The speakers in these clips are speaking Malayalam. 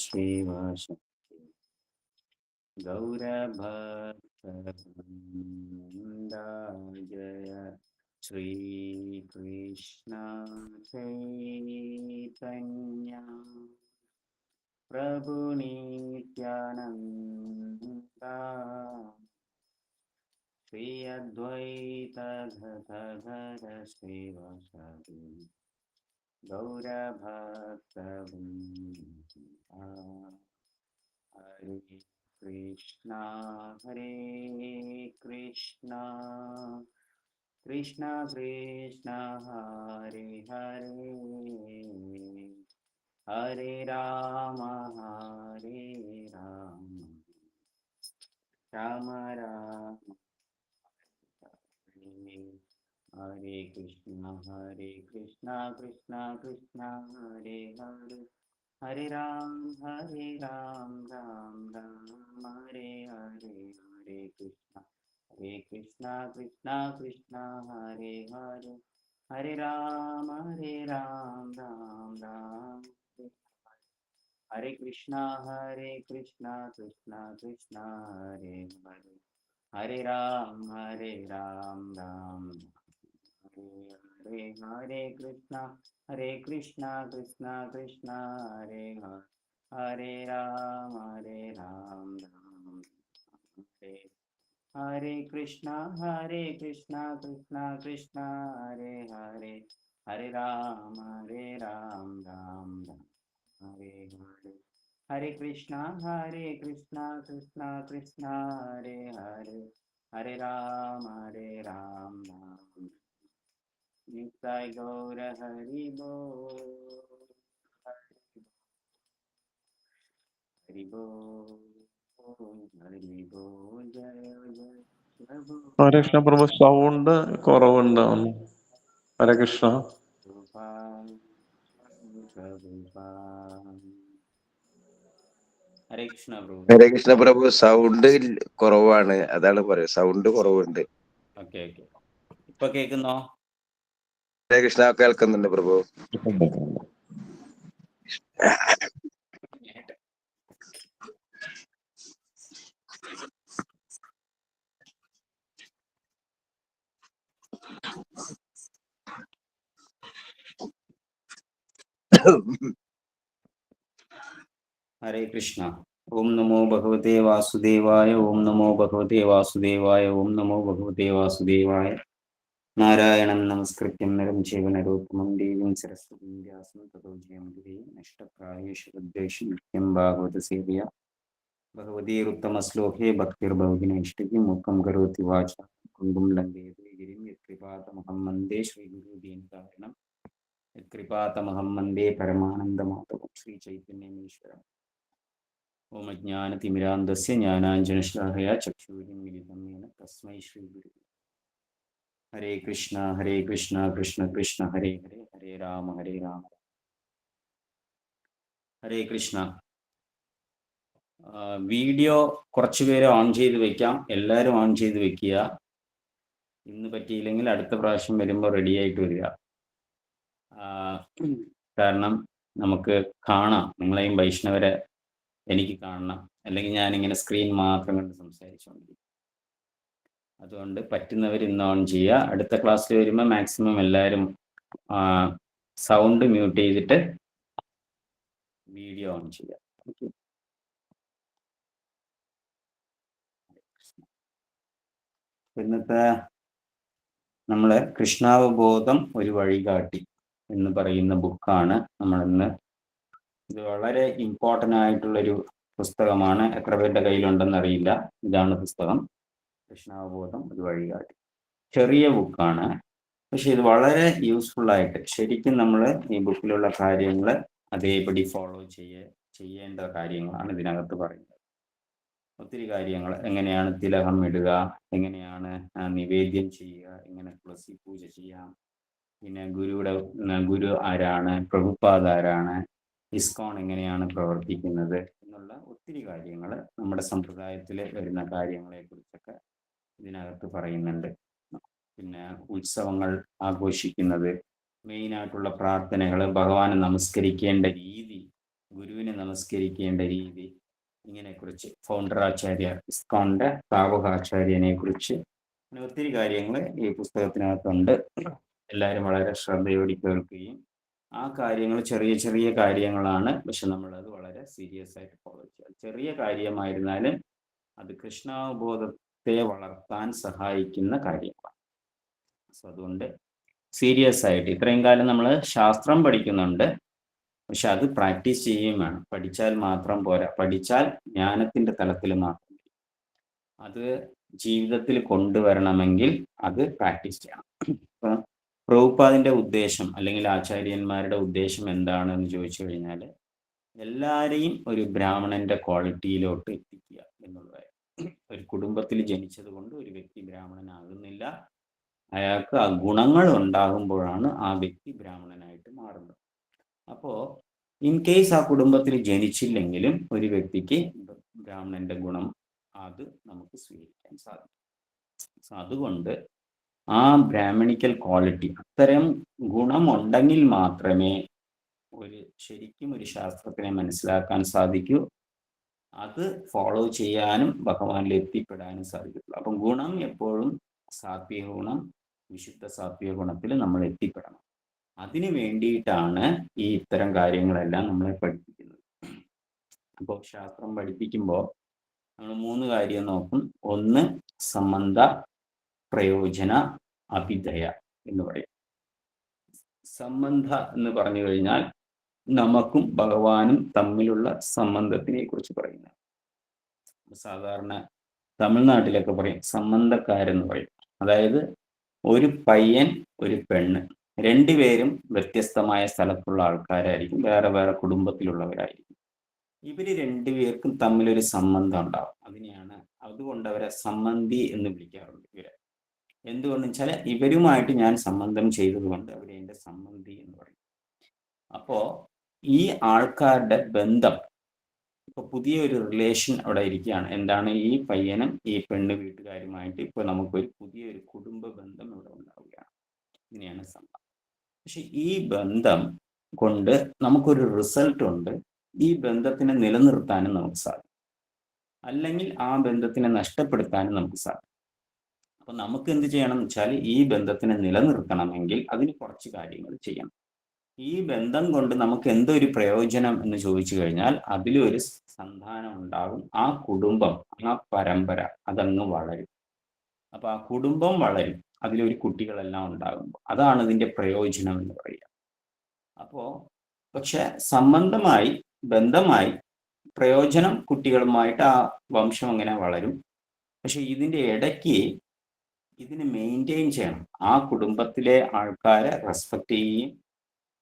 शिवशक्ति गौरभक्तवृन्दा जय श्रीकृष्ण चैतन्य प्रभु नित्यानन्दा श्री अद्वैत गदाधर शिवसदि गौरभक्तवृन्दा हरे कृष्णा कृष्णा कृष्णा हरे हरे हरे राम राम राम हरे कृष्णा कृष्णा कृष्णा हरे हरे हरे राम राम राम हरे हरे हरे कृष्णा कृष्णा कृष्णा हरे हरे हरे राम राम राम हरे कृष्णा कृष्णा कृष्णा हरे हरे हरे राम राम हरे हरे हरे कृष्णा कृष्णा कृष्णा हरे हरे राम राम हरे हरे कृष्णा कृष्णा कृष्णा हरे हरे हरे राम राम हरे हरे हरे कृष्णा कृष्णा कृष्णा हरे हरे हरे राम राम नित्य गौर हरि बोल हरि बोल जय जय ഹരേ കൃഷ്ണ പ്രഭു, സൗണ്ട് കുറവുണ്ടാവുന്നു. ഹരേ കൃഷ്ണ. ഹരേ കൃഷ്ണ പ്രഭു. ഹരേ കൃഷ്ണ പ്രഭു, സൗണ്ട് കുറവാണ്, അതാണ് പറയുക. സൗണ്ട് കുറവുണ്ട്. ഓക്കെ ഇപ്പൊ കേൾക്കുന്നോ? ഹരേ കൃഷ്ണ, കേൾക്കുന്നുണ്ട് പ്രഭു. ഹരേ കൃഷ്ണ. ഓം നമോ ഭഗവതേ വാസുദേവായ. ഓം നമോ ഭഗവതേ വാസുദേവായ. ഓം നമോ ഭഗവതേ വാസുദേവായ. നാരായണം നമസ്കൃത്യം നരം ചൈവ നരോത്തമം ദേവീം സരസ്വതീം വ്യാസം തതോ ജയമുദീരയേത്. നഷ്ടപ്രായേഷു തദ്ദേശു നിത്യം ഭാഗവത സേവയ ഭഗവതീരുത്തമശ്ലോകേ ഭക്തിർഭവതിനൈഷ്ഠികി മുഖം കരോതി വാചാ കുന്ദം ലംഘയതേ ഗിരിം യത്കൃപാതമഹം വന്ദേ ശ്രീഗുരുദീനതാരണം യത്കൃപാതമഹം വന്ദേ പരമാനന്ദമാധവം ശ്രീചൈതന്യമീശ്വരം. ഓം അജ്ഞാനതിമിരാന്ധസ്യ ജ്ഞാനാഞ്ജനശ്ലാഘയാ ചക്ഷുരുന്മിലിതം യേന തസ്മൈ ശ്രീഗുരു. ഹരേ കൃഷ്ണ കൃഷ്ണ കൃഷ്ണ ഹരേ ഹരേ ഹരേ രാമ ഹരേ കൃഷ്ണ. വീഡിയോ കുറച്ചുപേര് ഓൺ ചെയ്ത് വെക്കാം. എല്ലാവരും ഓൺ ചെയ്ത് വെക്കുക. ഇന്ന് പറ്റിയില്ലെങ്കിൽ അടുത്ത പ്രാവശ്യം വരുമ്പോൾ റെഡി ആയിട്ട് വരിക. കാരണം നമുക്ക് കാണാം, നിങ്ങളെയും വൈഷ്ണവരെ എനിക്ക് കാണണം. അല്ലെങ്കിൽ ഞാനിങ്ങനെ സ്ക്രീൻ മാത്രം കണ്ട് സംസാരിച്ചുകൊണ്ടിരിക്കും. അതുകൊണ്ട് പറ്റുന്നവർ ഇന്ന് ഓൺ ചെയ്യുക. അടുത്ത ക്ലാസ്സിൽ വരുമ്പോൾ മാക്സിമം എല്ലാവരും സൗണ്ട് മ്യൂട്ട് ചെയ്തിട്ട് വീഡിയോ ഓൺ ചെയ്യുക. ഓക്കെ. ഇന്നത്തെ നമ്മൾ കൃഷ്ണാവബോധം ഒരു വഴികാട്ടി എന്ന് പറയുന്ന ബുക്കാണ് നമ്മളിന്ന്. ഇത് വളരെ ഇമ്പോർട്ടൻ്റ് ആയിട്ടുള്ളൊരു പുസ്തകമാണ്. എത്ര പേരുടെ കയ്യിലുണ്ടെന്ന് അറിയില്ല. ഇതാണ് പുസ്തകം, കൃഷ്ണാവബോധം ഒരു വഴികാട്ടി. ചെറിയ ബുക്കാണ്, പക്ഷെ ഇത് വളരെ യൂസ്ഫുൾ ആയിട്ട് ശരിക്കും നമ്മൾ ഈ ബുക്കിലുള്ള കാര്യങ്ങൾ അതേപടി ഫോളോ ചെയ്യേണ്ട കാര്യങ്ങളാണ് ഇതിനകത്ത് പറയുന്നത്. ഒത്തിരി കാര്യങ്ങൾ, എങ്ങനെയാണ് തിലകം ഇടുക, എങ്ങനെയാണ് നിവേദ്യം ചെയ്യുക, എങ്ങനെ തുളസി പൂജ ചെയ്യാം, പിന്നെ ഗുരു ആരാണ്, പ്രഭുപാദ് ആരാണ്, ഇസ്കോൺ എങ്ങനെയാണ് പ്രവർത്തിക്കുന്നത് എന്നുള്ള ഒത്തിരി കാര്യങ്ങൾ, നമ്മുടെ സമ്പ്രദായത്തിൽ വരുന്ന കാര്യങ്ങളെ കുറിച്ചൊക്കെ ഇതിനകത്ത് പറയുന്നുണ്ട്. പിന്നെ ഉത്സവങ്ങൾ ആഘോഷിക്കുന്നത്, മെയിനായിട്ടുള്ള പ്രാർത്ഥനകൾ, ഭഗവാനെ നമസ്കരിക്കേണ്ട രീതി, ഗുരുവിനെ നമസ്കരിക്കേണ്ട രീതി, ഇങ്ങനെക്കുറിച്ച് ഫൗണ്ടറാചാര്യ ഇസ്കോണിന്റെ താവകാചാര്യനെ കുറിച്ച് അങ്ങനെ ഒത്തിരി കാര്യങ്ങൾ ഈ പുസ്തകത്തിനകത്തുണ്ട്. എല്ലാവരും വളരെ ശ്രദ്ധയോടെ കേൾക്കുകയും ആ കാര്യങ്ങൾ ചെറിയ ചെറിയ കാര്യങ്ങളാണ്, പക്ഷെ നമ്മളത് വളരെ സീരിയസ് ആയിട്ട് ഫോളോ ചെയ്യുക. ചെറിയ കാര്യമായിരുന്നാലും അത് കൃഷ്ണാവബോധത്തെ വളർത്താൻ സഹായിക്കുന്ന കാര്യങ്ങളാണ്. സോ അതുകൊണ്ട് സീരിയസ് ആയിട്ട് ഇത്രയും കാലം നമ്മൾ ശാസ്ത്രം പഠിക്കുന്നുണ്ട്, പക്ഷെ അത് പ്രാക്ടീസ് ചെയ്യുകയും വേണം. പഠിച്ചാൽ മാത്രം പോരാ, പഠിച്ചാൽ ജ്ഞാനത്തിന്റെ തലത്തിൽ മാത്രം. അത് ജീവിതത്തിൽ കൊണ്ടുവരണമെങ്കിൽ അത് പ്രാക്ടീസ് ചെയ്യണം. ഇപ്പൊ പ്രഭുപാദിന്റെ ഉദ്ദേശം അല്ലെങ്കിൽ ആചാര്യന്മാരുടെ ഉദ്ദേശം എന്താണെന്ന് ചോദിച്ചു കഴിഞ്ഞാൽ എല്ലാവരെയും ഒരു ബ്രാഹ്മണന്റെ ക്വാളിറ്റിയിലോട്ട് എത്തിക്കുക എന്നുള്ളതായിരുന്നു. ഒരു കുടുംബത്തിൽ ജനിച്ചത് കൊണ്ട് ഒരു വ്യക്തി ബ്രാഹ്മണനാകുന്നില്ല, അയാൾക്ക് ആ ഗുണങ്ങൾ ഉണ്ടാകുമ്പോഴാണ് ആ വ്യക്തി ബ്രാഹ്മണനായിട്ട് മാറുന്നത്. അപ്പോൾ ഇൻ കേസ് ആ കുടുംബത്തിൽ ജനിച്ചില്ലെങ്കിലും ഒരു വ്യക്തിക്ക് ബ്രാഹ്മണന്റെ ഗുണം അത് നമുക്ക് സ്വീകരിക്കാൻ സാധിക്കും. സോ അതുകൊണ്ട് ആ ബ്രാഹ്മണിക്കൽ ക്വാളിറ്റി, അത്തരം ഗുണമുണ്ടെങ്കിൽ മാത്രമേ ശരിക്കും ഒരു ശാസ്ത്രത്തിനെ മനസ്സിലാക്കാൻ സാധിക്കൂ, അത് ഫോളോ ചെയ്യാനും ഭഗവാനിൽ എത്തിപ്പെടാനും സാധിക്കത്തുള്ളൂ. അപ്പം ഗുണം എപ്പോഴും സാത്വിക ഗുണം, വിശുദ്ധ സാത്വിക ഗുണത്തിൽ നമ്മൾ എത്തിപ്പെടണം. അതിനു വേണ്ടിയിട്ടാണ് ഈ ഇത്തരം കാര്യങ്ങളെല്ലാം നമ്മളെ പഠിപ്പിക്കുന്നത്. അപ്പോൾ ശാസ്ത്രം പഠിപ്പിക്കുമ്പോൾ നമ്മൾ 3 കാര്യം നോക്കും. ഒന്ന് സംബന്ധ, പ്രയോജന, അഭിദയ എന്ന് പറയും. സംബന്ധ എന്ന് പറഞ്ഞു കഴിഞ്ഞാൽ നമുക്കും ഭഗവാനും തമ്മിലുള്ള സംബന്ധത്തിനെ കുറിച്ച് പറയുന്നത്. സാധാരണ തമിഴ്നാട്ടിലൊക്കെ പറയും സംബന്ധക്കാരെന്ന് പറയും. അതായത് ഒരു പയ്യൻ ഒരു പെണ്ണ് രണ്ടുപേരും വ്യത്യസ്തമായ സ്ഥലത്തുള്ള ആൾക്കാരായിരിക്കും, വേറെ വേറെ കുടുംബത്തിലുള്ളവരായിരിക്കും. ഇവര് രണ്ടുപേർക്കും തമ്മിലൊരു സംബന്ധം ഉണ്ടാവും. അതുകൊണ്ട് അവരെ സംബന്ധി എന്ന് വിളിക്കാറുണ്ട് ഇവരെ. എന്തുകൊണ്ടെന്ന് വെച്ചാൽ ഇവരുമായിട്ട് ഞാൻ സംബന്ധം ചെയ്തതുകൊണ്ട് അവരെ എൻ്റെ സംബന്ധി എന്ന് പറയും. അപ്പോ ഈ ആൾക്കാരുടെ ബന്ധം, ഇപ്പൊ പുതിയൊരു റിലേഷൻ അവിടെ ഇരിക്കുകയാണ്. എന്താണ്? ഈ പയ്യനും ഈ പെണ്ണ് വീട്ടുകാരുമായിട്ട് ഇപ്പൊ നമുക്കൊരു പുതിയൊരു കുടുംബ ബന്ധം ഇവിടെ ഉണ്ടാവുകയാണ്. ഇങ്ങനെയാണ് സംഭവം. പക്ഷെ ഈ ബന്ധം കൊണ്ട് നമുക്കൊരു റിസൾട്ട് ഉണ്ട്. ഈ ബന്ധത്തിനെ നിലനിർത്താനും നമുക്ക് സാധിക്കും, അല്ലെങ്കിൽ ആ ബന്ധത്തിനെ നഷ്ടപ്പെടുത്താനും നമുക്ക് സാധിക്കും. അപ്പൊ നമുക്ക് എന്ത് ചെയ്യണം എന്ന് വെച്ചാൽ ഈ ബന്ധത്തിനെ നിലനിർത്തണമെങ്കിൽ അതിന് കുറച്ച് കാര്യങ്ങൾ ചെയ്യണം. ഈ ബന്ധം കൊണ്ട് നമുക്ക് എന്തൊരു പ്രയോജനം എന്ന് ചോദിച്ചു കഴിഞ്ഞാൽ അതിലൊരു സന്താനം ഉണ്ടാകും. ആ കുടുംബം, ആ പരമ്പര അതങ്ങ് വളരും. അപ്പൊ ആ കുടുംബം വളരും, അതിലൊരു കുട്ടികളെല്ലാം ഉണ്ടാകുമ്പോൾ അതാണ് ഇതിന്റെ പ്രയോജനം എന്ന് പറയുക. അപ്പോ പക്ഷെ സംബന്ധമായി, ബന്ധമായി പ്രയോജനം കുട്ടികളുമായിട്ട് ആ വംശം അങ്ങനെ വളരും. പക്ഷെ ഇതിന്റെ ഇടയ്ക്ക് ഇതിനെ മെയിൻറ്റെയിൻ ചെയ്യണം. ആ കുടുംബത്തിലെ ആൾക്കാരെ റെസ്പെക്ട് ചെയ്യുകയും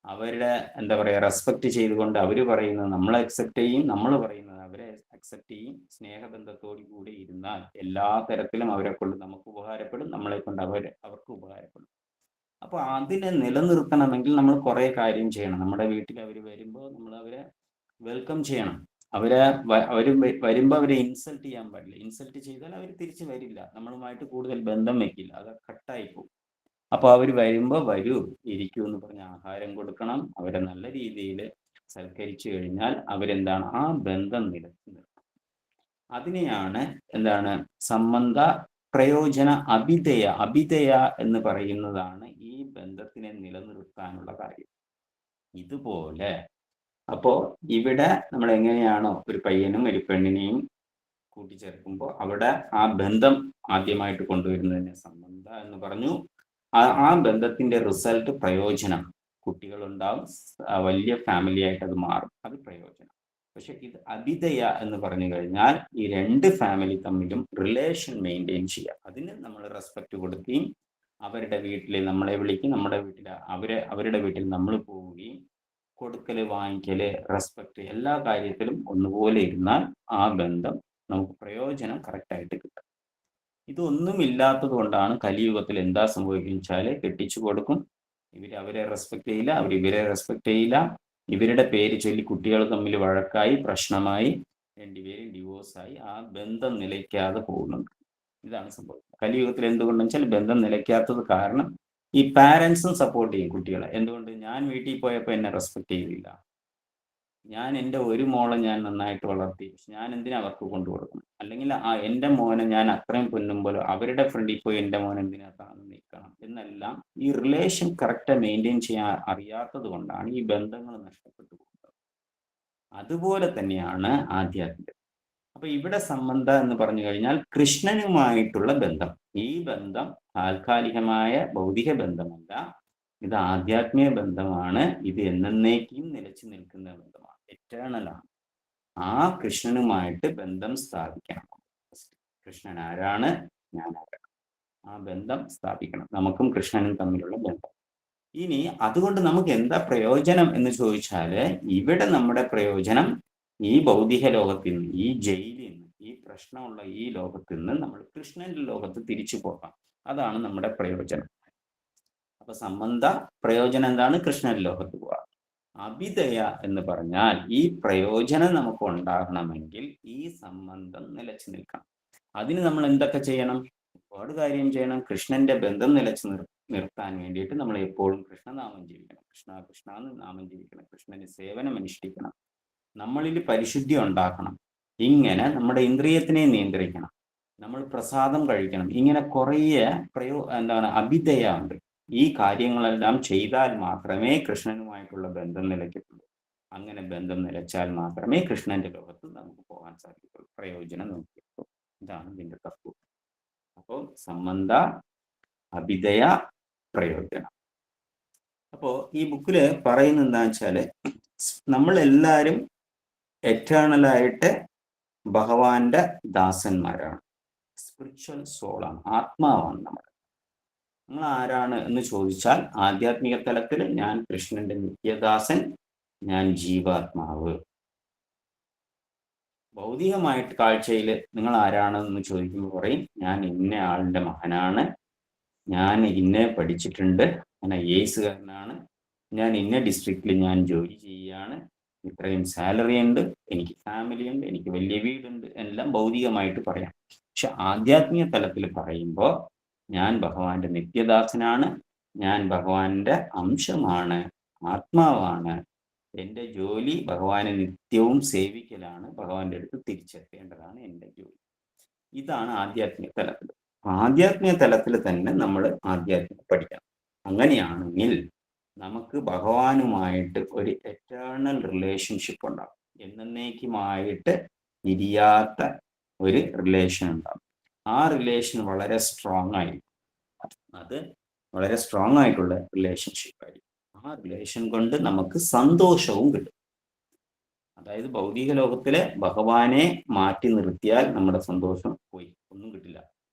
അവരുടെ എന്താ പറയുക റെസ്പെക്ട് ചെയ്തുകൊണ്ട് അവർ പറയുന്നത് നമ്മൾ അക്സെപ്റ്റ് ചെയ്യും, നമ്മൾ പറയുന്നത് അവരെ അക്സെപ്റ്റ് ചെയ്യും. സ്നേഹബന്ധത്തോടു കൂടി ഇരുന്നാൽ എല്ലാ തരത്തിലും അവരെ കൊണ്ട് നമുക്ക് ഉപകാരപ്പെടും, നമ്മളെ കൊണ്ട് അവർക്ക് ഉപകാരപ്പെടും. അപ്പോൾ അതിനെ നിലനിർത്തണമെങ്കിൽ നമ്മൾ കുറേ കാര്യം ചെയ്യണം. നമ്മുടെ വീട്ടിൽ അവർ വരുമ്പോൾ നമ്മൾ അവരെ വെൽക്കം ചെയ്യണം. അവർ വരുമ്പോൾ അവരെ ഇൻസൾട്ട് ചെയ്യാൻ പാടില്ല. ഇൻസൾട്ട് ചെയ്താൽ അവർ തിരിച്ചു വരില്ല, നമ്മളുമായിട്ട് കൂടുതൽ ബന്ധം വെക്കില്ല, അത് കട്ടായി പോകും. അപ്പോൾ അവർ വരുമ്പോൾ വരൂ, ഇരിക്കൂ എന്ന് പറഞ്ഞ് ആഹാരം കൊടുക്കണം. അവരെ നല്ല രീതിയിൽ സൽക്കരിച്ചു കഴിഞ്ഞാൽ അവരെന്താണ്? ആ ബന്ധം നിലനിർത്തുന്നത്. അതിനെയാണ് എന്താണ് സംബന്ധ, പ്രയോജന, അഭിധേയ. അഭിധേയ എന്ന് പറയുന്നതാണ് ഈ ബന്ധത്തിനെ നിലനിർത്താനുള്ള കാര്യം. ഇതുപോലെ അപ്പോ ഇവിടെ നമ്മൾ എങ്ങനെയാണോ ഒരു പയ്യനും ഒരു പെണ്ണിനെയും കൂട്ടിച്ചേർക്കുമ്പോൾ അവിടെ ആ ബന്ധം ആദ്യമായിട്ട് കൊണ്ടുവരുന്നതിനെ സംബന്ധ എന്ന് പറഞ്ഞു. ആ ബന്ധത്തിന്റെ റിസൾട്ട് പ്രയോജനം, കുട്ടികളുണ്ടാവും, വലിയ ഫാമിലി ആയിട്ട് അത് മാറും, അത് പ്രയോജനം. പക്ഷെ ഇത് അഭിധയ എന്ന് പറഞ്ഞു കഴിഞ്ഞാൽ ഈ രണ്ട് ഫാമിലി തമ്മിലും റിലേഷൻ മെയിൻറ്റെയിൻ ചെയ്യുക. അതിന് നമ്മൾ റെസ്പെക്റ്റ് കൊടുക്കുകയും അവരുടെ വീട്ടിൽ നമ്മളെ വിളിക്കും, നമ്മുടെ വീട്ടിൽ അവരുടെ വീട്ടിൽ നമ്മൾ പോവുകയും കൊടുക്കല്, വാങ്ങിക്കല്, റെസ്പെക്ട് എല്ലാ കാര്യത്തിലും ഒന്നുപോലെ ഇരുന്നാൽ ആ ബന്ധം നമുക്ക് പ്രയോജനം കറക്റ്റായിട്ട് കിട്ടും. ഇതൊന്നും ഇല്ലാത്തത് കൊണ്ടാണ് കലിയുഗത്തിൽ എന്താ സംഭവിക്കുക വെച്ചാൽ കെട്ടിച്ചു കൊടുക്കും, അവരെ റെസ്പെക്ട് ചെയ്യില്ല, ഇവരെ റെസ്പെക്ട് ചെയ്യില്ല, ഇവരുടെ പേര് ചൊല്ലി കുട്ടികൾ തമ്മിൽ വഴക്കായി പ്രശ്നമായി രണ്ടുപേരും ഡിവോഴ്സായി ആ ബന്ധം നിലയ്ക്കാതെ പോകുന്നുണ്ട്. ഇതാണ് സംഭവം കലിയുഗത്തിൽ. എന്തുകൊണ്ടെന്ന് വെച്ചാൽ ബന്ധം നിലയ്ക്കാത്തത് കാരണം ഈ പാരൻസും സപ്പോർട്ട് ചെയ്യും കുട്ടികളെ. എന്തുകൊണ്ട്? ഞാൻ വീട്ടിൽ പോയപ്പോൾ എന്നെ റെസ്പെക്ട് ചെയ്തില്ല, ഞാൻ എൻ്റെ ഒരു മോളെ ഞാൻ നന്നായിട്ട് വളർത്തി, പക്ഷെ ഞാൻ എന്തിനാ അവർക്ക് കൊണ്ടു കൊടുക്കണം? അല്ലെങ്കിൽ എൻ്റെ മോനെ ഞാൻ അത്രയും പൊന്നുമ്പോൾ അവരുടെ ഫ്രണ്ടിൽ പോയി എൻ്റെ മോൻ എന്തിനാ താന്ന് നിൽക്കണം എന്നെല്ലാം ഈ റിലേഷൻ കറക്റ്റ് മെയിൻറ്റെയിൻ ചെയ്യാൻ അറിയാത്തത് കൊണ്ടാണ് ഈ ബന്ധങ്ങൾ നഷ്ടപ്പെട്ടു പോകുന്നത്. അതുപോലെ തന്നെയാണ് ആധ്യാത്മികത. അപ്പൊ ഇവിടെ സംബന്ധ എന്ന് പറഞ്ഞു കഴിഞ്ഞാൽ കൃഷ്ണനുമായിട്ടുള്ള ബന്ധം. ഈ ബന്ധം താൽക്കാലികമായ ഭൗതിക ബന്ധമല്ല, ഇത് ആധ്യാത്മിക ബന്ധമാണ്. ഇത് എന്നേക്കും നിലച്ചു നിൽക്കുന്ന ബന്ധമാണ്, എറ്റേണൽ ആണ്. ആ കൃഷ്ണനുമായിട്ട് ബന്ധം സ്ഥാപിക്കണം. കൃഷ്ണൻ ആരാണ്, ഞാൻ ആരാണ്, ആ ബന്ധം സ്ഥാപിക്കണം, നമുക്കും കൃഷ്ണനും തമ്മിലുള്ള ബന്ധം. ഇനി അതുകൊണ്ട് നമുക്ക് എന്താ പ്രയോജനം എന്ന് ചോദിച്ചാല്, ഇവിടെ നമ്മുടെ പ്രയോജനം ഈ ഭൗതിക ലോകത്തിൽ നിന്ന്, ഈ ജയിലിൽ നിന്ന്, ഈ പ്രശ്നമുള്ള ഈ ലോകത്തിൽ നിന്ന് നമ്മൾ കൃഷ്ണന്റെ ലോകത്ത് തിരിച്ചു പോകാം. അതാണ് നമ്മുടെ പ്രയോജനം. അപ്പൊ സംബന്ധ പ്രയോജനം എന്താണ്? കൃഷ്ണൻ ലോകത്ത് പോവാ. അഭിദയ എന്ന് പറഞ്ഞാൽ ഈ പ്രയോജനം നമുക്ക് ഉണ്ടാകണമെങ്കിൽ ഈ സംബന്ധം നിലച്ചു നിൽക്കണം. അതിന് നമ്മൾ എന്തൊക്കെ ചെയ്യണം? ഒരുപാട് കാര്യം ചെയ്യണം. കൃഷ്ണന്റെ ബന്ധം നിലച്ചു നിർത്താൻ വേണ്ടിയിട്ട് നമ്മൾ എപ്പോഴും കൃഷ്ണനാമം ജീവിക്കണം, കൃഷ്ണ കൃഷ്ണ എന്ന് നാമം ജീവിക്കണം, കൃഷ്ണന് സേവനം അനുഷ്ഠിക്കണം, നമ്മളിൽ പരിശുദ്ധി ഉണ്ടാക്കണം, ഇങ്ങനെ നമ്മുടെ ഇന്ദ്രിയത്തിനെ നിയന്ത്രിക്കണം, നമ്മൾ പ്രസാദം കഴിക്കണം. ഇങ്ങനെ കുറേ അഭിദയ ഉണ്ട്. ഈ കാര്യങ്ങളെല്ലാം ചെയ്താൽ മാത്രമേ കൃഷ്ണനുമായിട്ടുള്ള ബന്ധം നിലയ്ക്കത്തുള്ളൂ. അങ്ങനെ ബന്ധം നിലച്ചാൽ മാത്രമേ കൃഷ്ണന്റെ ലോകത്ത് നമുക്ക് പോകാൻ സാധിക്കുള്ളൂ, പ്രയോജനം നമുക്ക് കിട്ടും. ഇതാണ് ഇതിന്റെ തത്വം. അപ്പോൾ സംബന്ധ, അഭിദയ, പ്രയോജനം. അപ്പോ ഈ ബുക്കില് പറയുന്നത് എന്താ വെച്ചാല്, നമ്മളെല്ലാവരും എറ്റേണലായിട്ട് ഭഗവാന്റെ ദാസന്മാരാണ്, സ്പിരിച്വൽ സോളാണ്, ആത്മാവാണ് നമ്മൾ. നിങ്ങൾ ആരാണ് എന്ന് ചോദിച്ചാൽ, ആധ്യാത്മിക തലത്തിൽ ഞാൻ കൃഷ്ണന്റെ നിത്യദാസൻ, ഞാൻ ജീവാത്മാവ്. ഭൗതികമായിട്ട് കാഴ്ചയിൽ നിങ്ങൾ ആരാണ് എന്ന് ചോദിക്കുമ്പോൾ പറയും, ഞാൻ ഇന്ന ആളിന്റെ മകനാണ്, ഞാൻ ഇന്നെ പഠിച്ചിട്ടുണ്ട്, ഞാൻ ഐഎഎസുകാരനാണ്, ഞാൻ ഇന്ന ഡിസ്ട്രിക്റ്റിൽ ഞാൻ ജോലി ചെയ്യുകയാണ്, ഇത്രയും സാലറി ഉണ്ട്, എനിക്ക് ഫാമിലി ഉണ്ട്, എനിക്ക് വലിയ വീടുണ്ട്, എല്ലാം ഭൗതികമായിട്ട് പറയാം. പക്ഷെ ആധ്യാത്മിക തലത്തിൽ പറയുമ്പോൾ ഞാൻ ഭഗവാന്റെ നിത്യദാസനാണ്, ഞാൻ ഭഗവാന്റെ അംശമാണ്, ആത്മാവാണ്, എൻ്റെ ജോലി ഭഗവാനെ നിത്യവും സേവിക്കലാണ്, ഭഗവാന്റെ അടുത്ത് തിരിച്ചെത്തേണ്ടതാണ് എൻ്റെ ജോലി. ഇതാണ് ആധ്യാത്മിക തലത്തിൽ. ആധ്യാത്മിക തലത്തിൽ തന്നെ നമ്മൾ ആധ്യാത്മികം പഠിക്കണം. അങ്ങനെയാണെങ്കിൽ നമുക്ക് ഭഗവാനുമായിട്ട് ഒരു എറ്റേണൽ റിലേഷൻഷിപ്പ് ഉണ്ടാകും, എന്നേക്കുമായിട്ട് ഇരിയാത്ത ഒരു റിലേഷൻ ഉണ്ടാകും. ആ റിലേഷൻ വളരെ സ്ട്രോങ് ആയിരിക്കും, അത് വളരെ സ്ട്രോങ് ആയിട്ടുള്ള റിലേഷൻഷിപ്പ് ആയിരിക്കും. ആ റിലേഷൻ കൊണ്ട് നമുക്ക് സന്തോഷവും കിട്ടും. അതായത് ഭൗതിക ലോകത്തിലെ ഭഗവാനെ മാറ്റി നിർത്തിയാൽ നമ്മുടെ സന്തോഷം പോയി, ഒന്നും കിട്ടില്ല.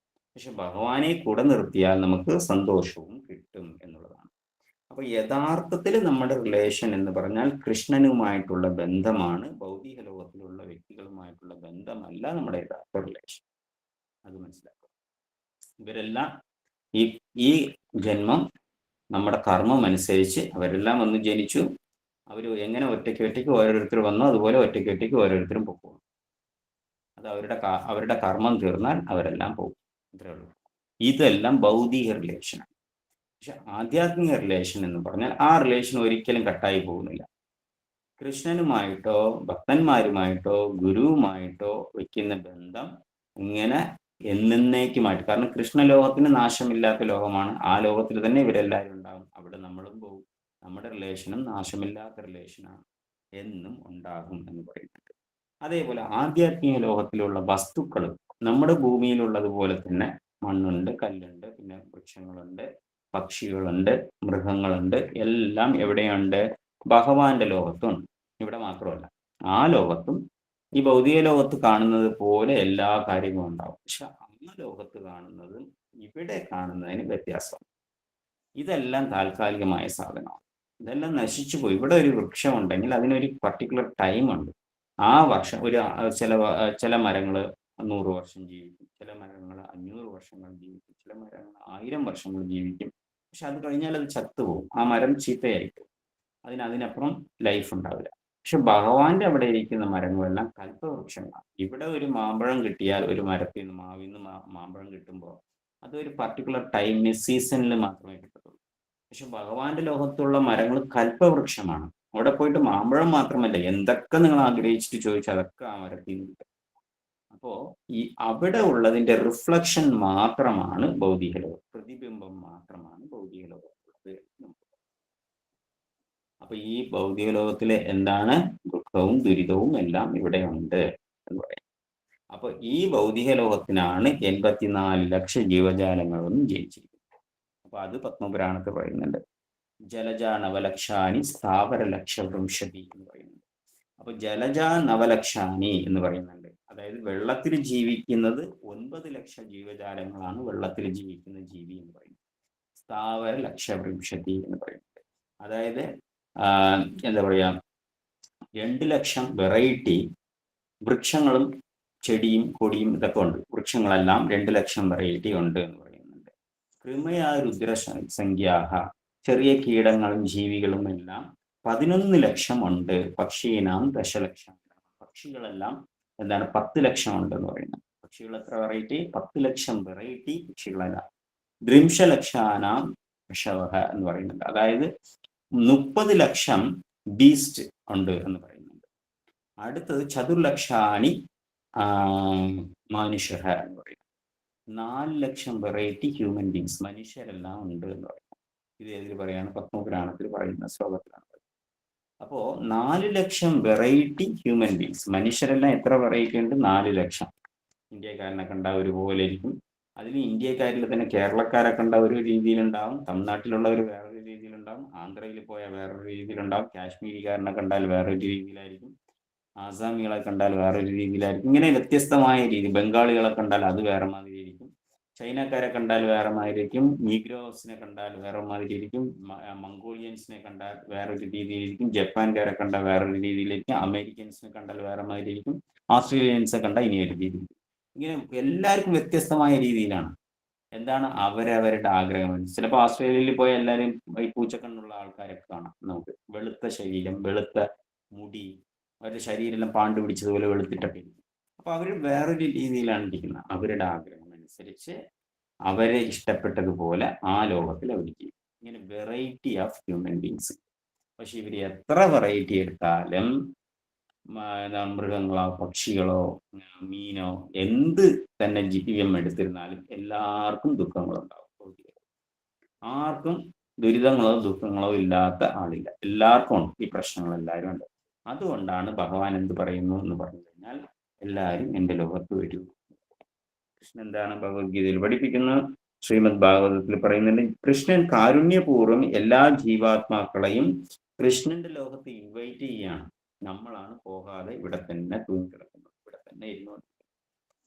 പക്ഷെ ഭഗവാനെ കൂടെ നിർത്തിയാൽ നമുക്ക് സന്തോഷവും കിട്ടും എന്നുള്ളതാണ്. അപ്പൊ യഥാർത്ഥത്തിൽ നമ്മുടെ റിലേഷൻ എന്ന് പറഞ്ഞാൽ കൃഷ്ണനുമായിട്ടുള്ള ബന്ധമാണ്, ഭൗതിക ലോകത്തിലുള്ള വ്യക്തികളുമായിട്ടുള്ള ബന്ധമല്ല നമ്മുടെ യഥാർത്ഥ റിലേഷൻ. അത് മനസ്സിലാക്കുക. ഇവരെല്ലാം ഈ ജന്മം നമ്മുടെ കർമ്മം അനുസരിച്ച് അവരെല്ലാം വന്ന് ജനിച്ചു. അവർ എങ്ങനെ ഒറ്റയ്ക്ക് ഓരോരുത്തർ വന്നോ അതുപോലെ ഒറ്റയ്ക്ക് ഓരോരുത്തരും പോകും. അത് അവരുടെ കർമ്മം തീർന്നാൽ അവരെല്ലാം പോകും, ഇത്രേ ഉള്ളൂ. ഇതെല്ലാം ഭൗതിക റിലേഷനാണ്. പക്ഷെ ആധ്യാത്മിക റിലേഷൻ എന്ന് പറഞ്ഞാൽ ആ റിലേഷൻ ഒരിക്കലും കട്ടായി പോകുന്നില്ല. കൃഷ്ണനുമായിട്ടോ ഭക്തന്മാരുമായിട്ടോ ഗുരുവുമായിട്ടോ വയ്ക്കുന്ന ബന്ധം ഇങ്ങനെ എന്നേക്കുമായിട്ട്, കാരണം കൃഷ്ണലോകത്തിന് നാശമില്ലാത്ത ലോകമാണ്, ആ ലോകത്തിൽ തന്നെ ഇവരെല്ലാവരും ഉണ്ടാകും, അവിടെ നമ്മളും പോകും. നമ്മുടെ റിലേഷനും നാശമില്ലാത്ത റിലേഷനാണ്, എന്നും ഉണ്ടാകും എന്ന് പറയുന്നുണ്ട്. അതേപോലെ ആധ്യാത്മിക ലോകത്തിലുള്ള വസ്തുക്കൾ നമ്മുടെ ഭൂമിയിലുള്ളതുപോലെ തന്നെ മണ്ണുണ്ട്, കല്ലുണ്ട്, പിന്നെ വൃക്ഷങ്ങളുണ്ട്, പക്ഷികളുണ്ട്, മൃഗങ്ങളുണ്ട്, എല്ലാം എവിടെയുണ്ട്? ഭഗവാന്റെ ലോകത്തുണ്ട്. ഇവിടെ മാത്രമല്ല, ആ ലോകത്തും ഈ ഭൗതിക ലോകത്ത് കാണുന്നത് പോലെ എല്ലാ കാര്യങ്ങളും ഉണ്ടാവും. പക്ഷെ ആ ലോകത്ത് കാണുന്നതും ഇവിടെ കാണുന്നതിന് വ്യത്യാസമാണ്. ഇതെല്ലാം താൽക്കാലികമായ സാധനമാണ്, ഇതെല്ലാം നശിച്ചു പോയി. ഇവിടെ ഒരു വൃക്ഷം ഉണ്ടെങ്കിൽ അതിനൊരു പർട്ടിക്കുലർ ടൈം ഉണ്ട്. ആ വർഷം ചില മരങ്ങൾ 100 വർഷം ജീവിക്കും, ചില മരങ്ങൾ 500 വർഷങ്ങൾ ജീവിക്കും, ചില മരങ്ങൾ 1000 വർഷങ്ങൾ ജീവിക്കും. പക്ഷെ അത് കഴിഞ്ഞാൽ അത് ചത്തുപോകും, ആ മരം ചീത്തയായിരിക്കും, അതിനപ്പുറം ലൈഫ് ഉണ്ടാവില്ല. പക്ഷെ ഭഗവാന്റെ അവിടെ ഇരിക്കുന്ന മരങ്ങളെല്ലാം കൽപ്പവൃക്ഷങ്ങളാണ്. ഇവിടെ ഒരു മാമ്പഴം കിട്ടിയാൽ, ഒരു മരത്തിൽ നിന്ന് മാവിൽ നിന്ന് മാമ്പഴം കിട്ടുമ്പോൾ അതൊരു പർട്ടിക്കുലർ ടൈമിന് സീസണിൽ മാത്രമേ കിട്ടത്തുള്ളൂ. പക്ഷെ ഭഗവാന്റെ ലോകത്തുള്ള മരങ്ങൾ കൽപ്പവൃക്ഷമാണ്, അവിടെ പോയിട്ട് മാമ്പഴം മാത്രമല്ല, എന്തൊക്കെ നിങ്ങൾ ആഗ്രഹിച്ചിട്ട് ചോദിച്ചാൽ അതൊക്കെ ആ മരത്തിൽ നിന്ന് കിട്ടും. അപ്പോ ഈ അവിടെ ഉള്ളതിന്റെ റിഫ്ലക്ഷൻ മാത്രമാണ് ഭൗതിക ലോകം, പ്രതിബിംബം മാത്രമാണ് ഭൗതിക ലോകത്തുള്ളത്. അപ്പൊ ഈ ഭൗതിക ലോകത്തിലെ എന്താണ് ദുഃഖവും ദുരിതവും എല്ലാം ഇവിടെ ഉണ്ട് എന്ന് പറയാം. അപ്പൊ ഈ ഭൗതിക ലോകത്തിനാണ് 84 ലക്ഷം ജീവജാലങ്ങളും ജയിച്ചിരിക്കുന്നത്. അപ്പൊ അത് പത്മപുരാണത്തിൽ പറയുന്നുണ്ട്. ജലജ നവലക്ഷാനി സ്ഥാവര ലക്ഷ വൃംശതി എന്ന് പറയുന്നുണ്ട്. അപ്പൊ ജലജ നവലക്ഷാനി എന്ന് പറയുന്നുണ്ട്. അതായത് വെള്ളത്തിൽ ജീവിക്കുന്നത് 9 ലക്ഷം ജീവജാലങ്ങളാണ് വെള്ളത്തിൽ ജീവിക്കുന്ന ജീവി എന്ന് പറയുന്നത്. സ്ഥാവര ലക്ഷ വൃംശതി എന്ന് പറയുന്നത്. അതായത് എന്താ പറയാ, 2 ലക്ഷം വെറൈറ്റി വൃക്ഷങ്ങളും ചെടിയും കൊടിയും ഇതൊക്കെ ഉണ്ട്. വൃക്ഷങ്ങളെല്ലാം 2 ലക്ഷം വെറൈറ്റി ഉണ്ട് എന്ന് പറയുന്നുണ്ട്. കൃമയാ രുദ്ര സംഖ്യാഹ, ചെറിയ കീടങ്ങളും ജീവികളും എല്ലാം 11 ലക്ഷം ഉണ്ട്. പക്ഷീനാം ദശലക്ഷം, പക്ഷികളെല്ലാം എന്താണ് 10 ലക്ഷം ഉണ്ട് എന്ന് പറയുന്നത്. പക്ഷികൾ എത്ര വെറൈറ്റി? 10 ലക്ഷം വെറൈറ്റി പക്ഷികളെല്ലാം. ദ്രിംശലക്ഷാനാം പശവഹ എന്ന് പറയുന്നുണ്ട്. അതായത് 30 ലക്ഷം ബീസ്റ്റ് ഉണ്ട് എന്ന് പറയുന്നുണ്ട്. അടുത്തത് ചതുർലക്ഷാനി മനുഷ്യ എന്ന് പറയുന്നത്. 4 ലക്ഷം വെറൈറ്റി ഹ്യൂമൻ ബീങ്സ്, മനുഷ്യരെല്ലാം ഉണ്ട് എന്ന് പറയുന്നത്. ഇത് ഏതിൽ പറയാണ്? പത്മപുരാണത്തിൽ പറയുന്ന ശ്ലോകത്തിലാണ്. അപ്പോ 4 ലക്ഷം വെറൈറ്റി ഹ്യൂമൻ ബീങ്സ്, മനുഷ്യരെല്ലാം എത്ര വെറൈറ്റി ഉണ്ട്? 4 ലക്ഷം. ഇന്ത്യക്കാരനെ കണ്ട ഒരുപോലെ ഇരിക്കും. അതിൽ ഇന്ത്യക്കാരിൽ തന്നെ കേരളക്കാരെ കണ്ട ഒരു രീതിയിലുണ്ടാവും, തമിഴ്നാട്ടിലുള്ളവർ വേറൊരു രീതിയിലുണ്ടാവും, ആന്ധ്രയിൽ പോയാൽ വേറൊരു രീതിയിലുണ്ടാവും, കാശ്മീരിക്കാരനെ കണ്ടാൽ വേറൊരു രീതിയിലായിരിക്കും, ആസാമികളെ കണ്ടാൽ വേറൊരു രീതിയിലായിരിക്കും. ഇങ്ങനെ വ്യത്യസ്തമായ രീതി. ബംഗാളികളെ കണ്ടാൽ അത് വേറെ മാതിരി ഇരിക്കും, ചൈനക്കാരെ കണ്ടാൽ വേറെ മാതിരിയിരിക്കും, നീഗ്രോസിനെ കണ്ടാൽ വേറെ മാതിരിയിരിക്കും, മംഗോളിയൻസിനെ കണ്ടാൽ വേറൊരു രീതിയിലിരിക്കും, ജപ്പാൻകാരെ കണ്ടാൽ വേറൊരു രീതിയിലിരിക്കും, അമേരിക്കൻസിനെ കണ്ടാൽ വേറെ മാതിരിയിരിക്കും, ഓസ്ട്രേലിയൻസിനെ കണ്ടാൽ ഇനിയൊരു രീതി. ഇങ്ങനെ എല്ലാവർക്കും വ്യത്യസ്തമായ രീതിയിലാണ്. എന്താണ്? അവരവരുടെ ആഗ്രഹം. ചിലപ്പോൾ ഓസ്ട്രേലിയയിൽ പോയ എല്ലാവരും ഈ പൂച്ചക്കണ്ണുള്ള ആൾക്കാരൊക്കെ കാണാം നമുക്ക്. വെളുത്ത ശരീരം, വെളുത്ത മുടി, അവരുടെ ശരീരമെല്ലാം പാണ്ട് പിടിച്ചതുപോലെ വെളുത്തിട്ടൊക്കെ ഇരിക്കും. അപ്പൊ അവർ വേറൊരു രീതിയിലാണ് ഇരിക്കുന്നത്. അവരുടെ ആഗ്രഹം അനുസരിച്ച് അവരെ ഇഷ്ടപ്പെട്ടതുപോലെ ആ ലോകത്തിൽ അവർ ചെയ്യും. ഇങ്ങനെ വെറൈറ്റി ഓഫ് ഹ്യൂമൻ ബീങ്സ്. പക്ഷെ ഇവർ എത്ര വെറൈറ്റി എടുത്താലും മൃഗങ്ങളോ പക്ഷികളോ മീനോ എന്ത് തന്നെ ജീവിയം എടുത്തിരുന്നാലും എല്ലാവർക്കും ദുഃഖങ്ങളുണ്ടാവും. ആർക്കും ദുരിതങ്ങളോ ദുഃഖങ്ങളോ ഇല്ലാത്ത ആളില്ല, എല്ലാവർക്കും ഉണ്ട് ഈ പ്രശ്നങ്ങൾ, എല്ലാവരും ഉണ്ട്. അതുകൊണ്ടാണ് ഭഗവാൻ എന്ത് പറയുന്നു എന്ന് പറഞ്ഞു കഴിഞ്ഞാൽ, എല്ലാവരും എൻ്റെ ലോകത്ത് വരൂ. കൃഷ്ണൻ എന്താണ് ഭഗവത്ഗീതയിൽ പഠിപ്പിക്കുന്നത്? ശ്രീമദ് ഭാഗവതത്തിൽ പറയുന്നുണ്ട്, കൃഷ്ണൻ കാരുണ്യപൂർവ്വം എല്ലാ ജീവാത്മാക്കളെയും കൃഷ്ണന്റെ ലോകത്ത് ഇൻവൈറ്റ് ചെയ്യാണ്. നമ്മളാണ് പോകാതെ ഇവിടെ തന്നെ തൂങ്ങിക്കിടക്കുന്നത്, ഇവിടെ തന്നെ ഇരുന്നുകൊണ്ട്.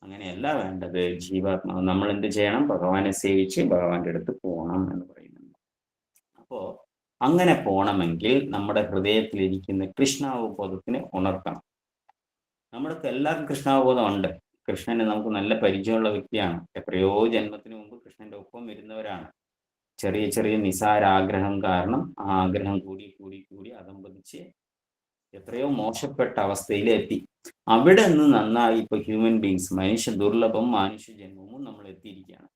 അങ്ങനെയല്ല വേണ്ടത്. ജീവാത്മാവ് നമ്മൾ എന്ത് ചെയ്യണം? ഭഗവാനെ സേവിച്ച് ഭഗവാന്റെ അടുത്ത് പോകണം എന്ന് പറയുന്നുണ്ട്. അപ്പോ അങ്ങനെ പോകണമെങ്കിൽ നമ്മുടെ ഹൃദയത്തിലിരിക്കുന്ന കൃഷ്ണാവബോധത്തിനെ ഉണർത്തണം. നമ്മൾക്ക് എല്ലാവർക്കും കൃഷ്ണാവബോധം ഉണ്ട്. കൃഷ്ണന് നമുക്ക് നല്ല പരിചയമുള്ള വ്യക്തിയാണ്. എത്രയോ ജന്മത്തിന് മുമ്പ് കൃഷ്ണന്റെ ഒപ്പം വരുന്നവരാണ്. ചെറിയ ചെറിയ നിസാരാഗ്രഹം കാരണം ആ ആഗ്രഹം കൂടി കൂടി കൂടി അതമ്പതിച്ച് എത്രയോ മോശപ്പെട്ട അവസ്ഥയിലെത്തി. അവിടെ നിന്ന് നന്നായി ഇപ്പൊ ഹ്യൂമൻ ബീങ്സ്, ദുർലഭം മനുഷ്യ ജന്മവും നമ്മൾ എത്തിയിരിക്കുകയാണ്.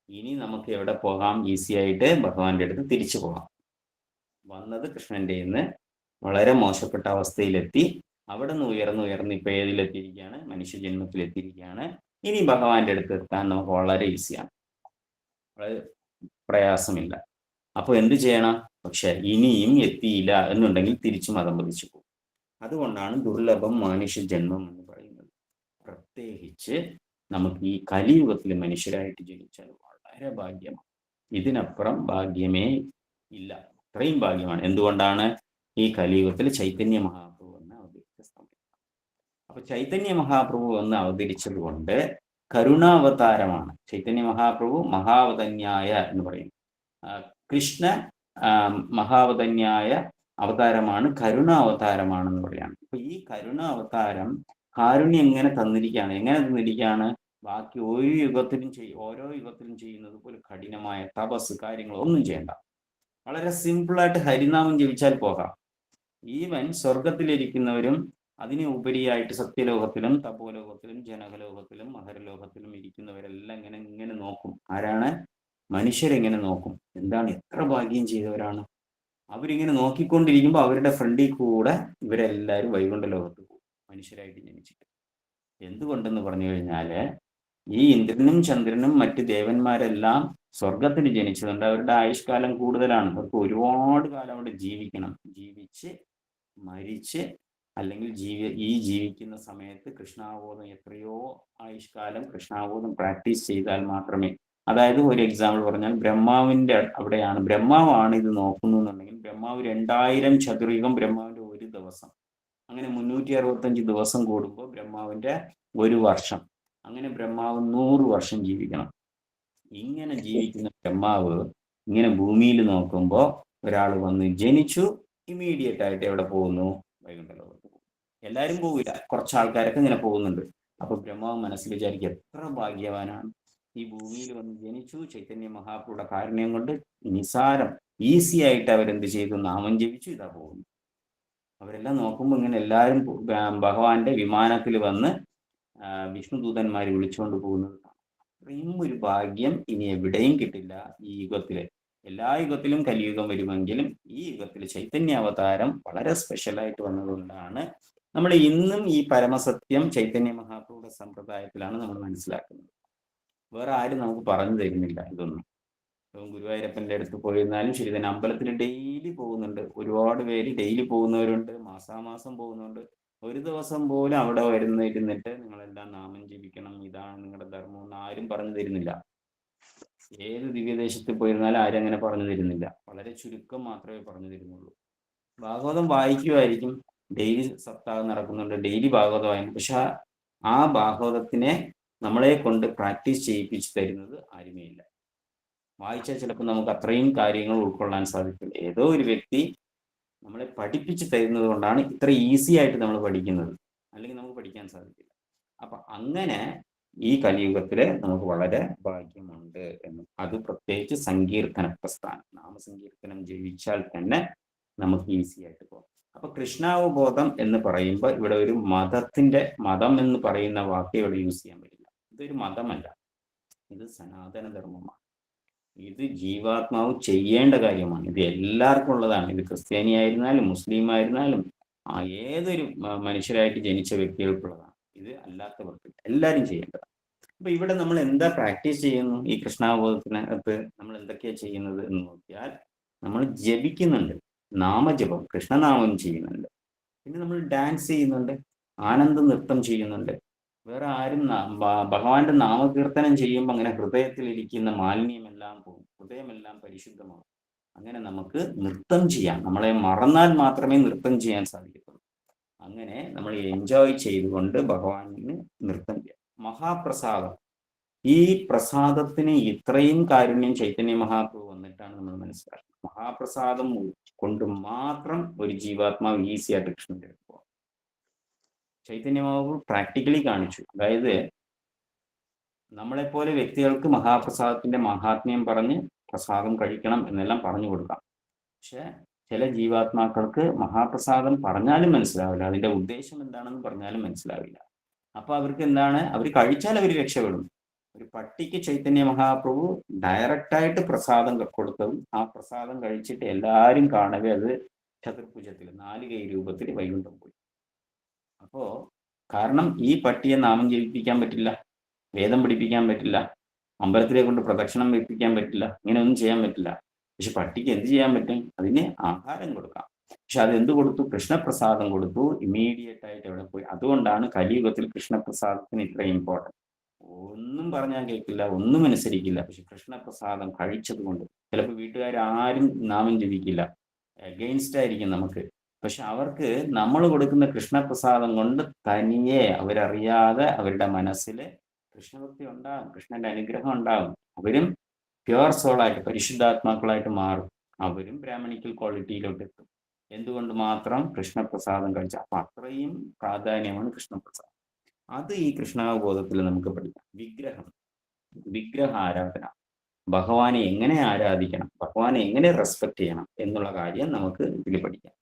ഇനി നമുക്ക് എവിടെ പോകാം? ഈസി ആയിട്ട് ഭഗവാന്റെ അടുത്ത് തിരിച്ചു പോകാം. വന്നത് കൃഷ്ണന്റെ നിന്ന് വളരെ മോശപ്പെട്ട അവസ്ഥയിലെത്തി, അവിടെ നിന്ന് ഉയർന്ന് ഇപ്പൊ ഏതിലെത്തിയിരിക്കുകയാണ്? മനുഷ്യ ജന്മത്തിലെത്തിയിരിക്കുകയാണ്. ഇനി ഭഗവാന്റെ അടുത്ത് എത്താൻ നമുക്ക് വളരെ ഈസിയാണ്, വളരെ പ്രയാസമില്ല. അപ്പൊ എന്ത് ചെയ്യണം? പക്ഷെ ഇനിയും എത്തിയില്ല എന്നുണ്ടെങ്കിൽ തിരിച്ചു മതം പതിച്ചു പോകും. അതുകൊണ്ടാണ് ദുർലഭം മനുഷ്യ ജന്മം എന്ന് പറയുന്നത്. പ്രത്യേകിച്ച് നമുക്ക് ഈ കലിയുഗത്തിൽ മനുഷ്യരായിട്ട് ജനിച്ചാൽ വളരെ ഭാഗ്യമാണ്. ഇതിനപ്പുറം ഭാഗ്യമേ ഇല്ല. അത്രയും ഭാഗ്യമാണ്. എന്തുകൊണ്ടാണ്? ഈ കലിയുഗത്തിൽ ചൈതന്യ മഹാപ്രഭു എന്ന് അവതരിച്ച സമയം. അപ്പൊ ചൈതന്യ മഹാപ്രഭു എന്ന് അവതരിച്ചത് കൊണ്ട് കരുണാവതാരമാണ്. ചൈതന്യ മഹാപ്രഭു മഹാവതന്യായ എന്ന് പറയും. കൃഷ്ണ മഹാവതന്യായ അവതാരമാണ്, കരുണാവതാരമാണെന്ന് പറയാണ്. അപ്പൊ ഈ കരുണാവതാരം കാരുണ്യം എങ്ങനെ തന്നിരിക്കുകയാണ്? ബാക്കി ഓരോ യുഗത്തിലും ചെയ്യുന്നത് പോലെ കഠിനമായ തപസ് കാര്യങ്ങളൊന്നും ചെയ്യണ്ട. വളരെ സിമ്പിളായിട്ട് ഹരിനാമം ജപിച്ചാൽ പോകാം. ഈവൻ സ്വർഗത്തിലിരിക്കുന്നവരും അതിന് ഉപരിയായിട്ട് സത്യലോകത്തിലും തപോലോകത്തിലും ജനകലോകത്തിലും മഹരലോകത്തിലും ഇരിക്കുന്നവരെല്ലാം ഇങ്ങനെ നോക്കും. ആരാണ്? മനുഷ്യരെങ്ങനെ നോക്കും. എന്താണ്? എത്ര ഭാഗ്യം ചെയ്തവരാണ്. അവരിങ്ങനെ നോക്കിക്കൊണ്ടിരിക്കുമ്പോൾ അവരുടെ ഫ്രണ്ടിൽ കൂടെ ഇവരെല്ലാവരും വൈകുണ്ഠ ലോകത്ത് പോകും, മനുഷ്യരായിട്ട് ജനിച്ചിട്ട്. എന്തുകൊണ്ടെന്ന് പറഞ്ഞു കഴിഞ്ഞാൽ ഈ ഇന്ദ്രനും ചന്ദ്രനും മറ്റ് ദേവന്മാരെല്ലാം സ്വർഗത്തിൽ ജനിച്ചതുകൊണ്ട് അവരുടെ ആയുഷ്കാലം കൂടുതലാണ്. അവർക്ക് ഒരുപാട് കാലം അവിടെ ജീവിക്കണം. ജീവിച്ച് മരിച്ച് അല്ലെങ്കിൽ ജീവിക്കുന്ന സമയത്ത് കൃഷ്ണാവബോധം എത്രയോ ആയുഷ്കാലം കൃഷ്ണാവബോധം പ്രാക്ടീസ് ചെയ്താൽ മാത്രമേ, അതായത് ഒരു എക്സാമ്പിൾ പറഞ്ഞാൽ ബ്രഹ്മാവിൻ്റെ അവിടെയാണ്, ബ്രഹ്മാവാണ് ഇത് നോക്കുന്നുണ്ടെങ്കിൽ ബ്രഹ്മാവ് 2000 ചതുർയുഗം, ബ്രഹ്മാവിൻ്റെ ഒരു ദിവസം, അങ്ങനെ 365 ദിവസം കൂടുമ്പോൾ ബ്രഹ്മാവിൻ്റെ ഒരു വർഷം, അങ്ങനെ ബ്രഹ്മാവ് 100 വർഷം ജീവിക്കണം. ഇങ്ങനെ ജീവിക്കുന്ന ബ്രഹ്മാവ് ഇങ്ങനെ ഭൂമിയിൽ നോക്കുമ്പോൾ ഒരാൾ വന്ന് ജനിച്ചു, ഇമ്മീഡിയറ്റ് ആയിട്ട് എവിടെ പോകുന്നു? വൈകുണ്ഠ ലോകത്ത് പോകും. എല്ലാവരും പോവില്ല, കുറച്ച് ആൾക്കാരൊക്കെ ഇങ്ങനെ പോകുന്നുണ്ട്. അപ്പൊ ബ്രഹ്മാവ് മനസ്സിൽ വിചാരിക്കുക, എത്ര ഭാഗ്യവാനാണ്, ഈ ഭൂമിയിൽ വന്ന് ജനിച്ചു, ചൈതന്യ മഹാപ്രഭുയുടെ കാരുണ്യം കൊണ്ട് നിസാരം ഈസി ആയിട്ട് അവരെന്ത് ചെയ്തു? നാമം ജപിച്ചു, ഇതാ പോകുന്നു. അവരെല്ലാം നോക്കുമ്പോൾ ഇങ്ങനെ എല്ലാവരും ഭഗവാന്റെ വിമാനത്തിൽ വന്ന് വിഷ്ണുദൂതന്മാർ വിളിച്ചുകൊണ്ട് പോകുന്നത്. അത്രയും ഒരു ഭാഗ്യം ഇനി എവിടെയും കിട്ടില്ല ഈ യുഗത്തില്. എല്ലാ യുഗത്തിലും കലിയുഗം വരുമെങ്കിലും ഈ യുഗത്തിൽ ചൈതന്യ അവതാരം വളരെ സ്പെഷ്യലായിട്ട് വന്നതുകൊണ്ടാണ് നമ്മൾ ഇന്നും ഈ പരമസത്യം ചൈതന്യ മഹാപ്രഭുയുടെ സമ്പ്രദായത്തിലാണ് നമ്മൾ മനസ്സിലാക്കുന്നത്. വേറെ ആരും നമുക്ക് പറഞ്ഞു തരുന്നില്ല ഇതൊന്നും. ഇപ്പം ഗുരുവായൂരപ്പൻ്റെ അടുത്ത് പോയിരുന്നാലും ശരി തന്നെ, അമ്പലത്തിൽ ഡെയിലി പോകുന്നുണ്ട്, ഒരുപാട് പേര് ഡെയിലി പോകുന്നവരുണ്ട്, മാസാമാസം പോകുന്നുണ്ട്. ഒരു ദിവസം പോലും അവിടെ ഇരുന്നിട്ട് നിങ്ങളെല്ലാം നാമം ജപിക്കണം, ഇതാണ് നിങ്ങളുടെ ധർമ്മം എന്ന് ആരും പറഞ്ഞു തരുന്നില്ല. ഏത് ദിവ്യദേശത്ത് പോയിരുന്നാലും ആരും അങ്ങനെ പറഞ്ഞു തരുന്നില്ല. വളരെ ചുരുക്കം മാത്രമേ പറഞ്ഞു തരുന്നുള്ളൂ. ഭാഗവതം വായിക്കുമായിരിക്കും, ഡെയിലി സപ്താഹം നടക്കുന്നുണ്ട്, ഡെയിലി ഭാഗവതം വായിക്കും. പക്ഷെ ആ ഭാഗവതത്തിനെ നമ്മളെ കൊണ്ട് പ്രാക്ടീസ് ചെയ്യിപ്പിച്ച് തരുന്നത് ആരുമേ ഇല്ല. വായിച്ചാൽ ചിലപ്പോൾ നമുക്ക് അത്രയും കാര്യങ്ങൾ ഉൾക്കൊള്ളാൻ സാധിക്കില്ല. ഏതോ ഒരു വ്യക്തി നമ്മളെ പഠിപ്പിച്ച് തരുന്നത് കൊണ്ടാണ് ഇത്ര ഈസി ആയിട്ട് നമ്മൾ പഠിക്കുന്നത്, അല്ലെങ്കിൽ നമുക്ക് പഠിക്കാൻ സാധിക്കില്ല. അപ്പൊ അങ്ങനെ ഈ കലിയുഗത്തില് നമുക്ക് വളരെ ഭാഗ്യമുണ്ട് എന്ന്. അത് പ്രത്യേകിച്ച് സങ്കീർത്തന പ്രസ്ഥാനം, നാമസങ്കീർത്തനം ജപിച്ചാൽ തന്നെ നമുക്ക് ഈസി ആയിട്ട് പോകും. അപ്പൊ കൃഷ്ണാവബോധം എന്ന് പറയുമ്പോൾ ഇവിടെ ഒരു മതം എന്ന് പറയുന്ന വാക്ക് ഇവിടെ യൂസ് ചെയ്യാൻ പറ്റില്ല. ഇതൊരു മതമല്ല, ഇത് സനാതന ധർമ്മമാണ്. ഇത് ജീവാത്മാവ് ചെയ്യേണ്ട കാര്യമാണ്. ഇത് എല്ലാവർക്കും ഉള്ളതാണ്. ഇത് ക്രിസ്ത്യാനി ആയിരുന്നാലും മുസ്ലിം ആയിരുന്നാലും ഏതൊരു മനുഷ്യരായിട്ട് ജനിച്ച വ്യക്തികൾക്കുള്ളതാണ്. ഇത് അല്ലാത്തവർക്ക് എല്ലാവരും ചെയ്യേണ്ടതാണ്. അപ്പൊ ഇവിടെ നമ്മൾ എന്താ പ്രാക്ടീസ് ചെയ്യുന്നു? ഈ കൃഷ്ണാവബോധത്തിനകത്ത് നമ്മൾ എന്തൊക്കെയാണ് ചെയ്യുന്നത് എന്ന് നോക്കിയാൽ, നമ്മൾ ജപിക്കുന്നുണ്ട്, നാമജപം, കൃഷ്ണനാമം ചെയ്യുന്നുണ്ട്. പിന്നെ നമ്മൾ ഡാൻസ് ചെയ്യുന്നുണ്ട്, ആനന്ദ നൃത്തം ചെയ്യുന്നുണ്ട്. വേറെ ആരും ഭഗവാന്റെ നാമകീർത്തനം ചെയ്യുമ്പോൾ അങ്ങനെ ഹൃദയത്തിലിരിക്കുന്ന മാലിന്യമെല്ലാം പോകും, ഹൃദയമെല്ലാം പരിശുദ്ധമാകും. അങ്ങനെ നമുക്ക് നൃത്തം ചെയ്യാം. നമ്മളെ മറന്നാൽ മാത്രമേ നൃത്തം ചെയ്യാൻ സാധിക്കത്തുള്ളൂ. അങ്ങനെ നമ്മൾ എൻജോയ് ചെയ്തുകൊണ്ട് ഭഗവാന് നൃത്തം ചെയ്യാം. മഹാപ്രസാദം, ഈ പ്രസാദത്തിന് ഇത്രയും കാരുണ്യം ചൈതന്യ മഹാപ്രഭു വന്നിട്ടാണ് നമ്മൾ മനസ്സിലാക്കുന്നത്. മഹാപ്രസാദം കൊണ്ട് മാത്രം ഒരു ജീവാത്മാവ് ഈസി ആയിട്ട് കൃഷ്ണന്റെ അടുത്ത് പോകാം. ചൈതന്യ മഹാപ്രഭു പ്രാക്ടിക്കലി കാണിച്ചു. അതായത് നമ്മളെപ്പോലെ വ്യക്തികൾക്ക് മഹാപ്രസാദത്തിന്റെ മഹാത്മ്യം പറഞ്ഞ് പ്രസാദം കഴിക്കണം എന്നെല്ലാം പറഞ്ഞു കൊടുക്കാം. പക്ഷെ ചില ജീവാത്മാക്കൾക്ക് മഹാപ്രസാദം പറഞ്ഞാലും മനസ്സിലാവില്ല, അതിന്റെ ഉദ്ദേശം എന്താണെന്ന് പറഞ്ഞാലും മനസ്സിലാവില്ല. അപ്പൊ അവർക്ക് എന്താണ്, അവർ കഴിച്ചാൽ അവർ രക്ഷപ്പെടും. ഒരു പട്ടിക്ക് ചൈതന്യ മഹാപ്രഭു ഡയറക്റ്റായിട്ട് പ്രസാദം കൊടുത്തതും ആ പ്രസാദം കഴിച്ചിട്ട് എല്ലാവരും കാണവേ അത് ചതുർഭുജത്തിൽ 4 കൈ രൂപത്തിൽ വൈകുണ്ഠം പോയി. അപ്പോ കാരണം ഈ പട്ടിയെ നാമം ജപിപ്പിക്കാൻ പറ്റില്ല, വേദം പഠിപ്പിക്കാൻ പറ്റില്ല, അമ്പലത്തിലെ കൊണ്ട് പ്രദക്ഷിണം വെപ്പിക്കാൻ പറ്റില്ല, ഇങ്ങനെ ഒന്നും ചെയ്യാൻ പറ്റില്ല. പക്ഷെ പട്ടിക്ക് എന്ത് ചെയ്യാൻ പറ്റും? അതിന് ആഹാരം കൊടുക്കാം. പക്ഷെ അതെന്ത് കൊടുത്തു? കൃഷ്ണപ്രസാദം കൊടുത്തു. ഇമ്മീഡിയറ്റ് ആയിട്ട് എവിടെ പോയി? അതുകൊണ്ടാണ് കലിയുഗത്തിൽ കൃഷ്ണപ്രസാദത്തിന് ഇത്ര ഇമ്പോർട്ടൻറ്റ്. ഒന്നും പറഞ്ഞാൽ കേൾക്കില്ല, ഒന്നും അനുസരിക്കില്ല. പക്ഷെ കൃഷ്ണപ്രസാദം കഴിച്ചത് കൊണ്ട് ചിലപ്പോൾ വീട്ടുകാരും നാമം ജപിക്കില്ല, അഗെയിൻസ്റ്റ് ആയിരിക്കും നമുക്ക്. പക്ഷെ അവർക്ക് നമ്മൾ കൊടുക്കുന്ന കൃഷ്ണപ്രസാദം കൊണ്ട് തനിയെ അവരറിയാതെ അവരുടെ മനസ്സിൽ കൃഷ്ണഭക്തി ഉണ്ടാകും, കൃഷ്ണന്റെ അനുഗ്രഹം ഉണ്ടാകും. അവരും പ്യുവർ സോളായിട്ട് പരിശുദ്ധാത്മാക്കളായിട്ട് മാറും. അവരും ബ്രാഹ്മണിക്കൽ ക്വാളിറ്റിയിലോട്ട് എത്തും. എന്തുകൊണ്ട് മാത്രം? കൃഷ്ണപ്രസാദം കഴിച്ച. അപ്പൊ അത്രയും പ്രാധാന്യമാണ് കൃഷ്ണപ്രസാദം. അത് ഈ കൃഷ്ണാവബോധത്തിൽ നമുക്ക് പഠിക്കാം. വിഗ്രഹ ആരാധന, ഭഗവാനെ എങ്ങനെ ആരാധിക്കണം, ഭഗവാനെ എങ്ങനെ റെസ്പെക്ട് ചെയ്യണം എന്നുള്ള കാര്യം നമുക്ക് ഇതിൽ പഠിക്കാം.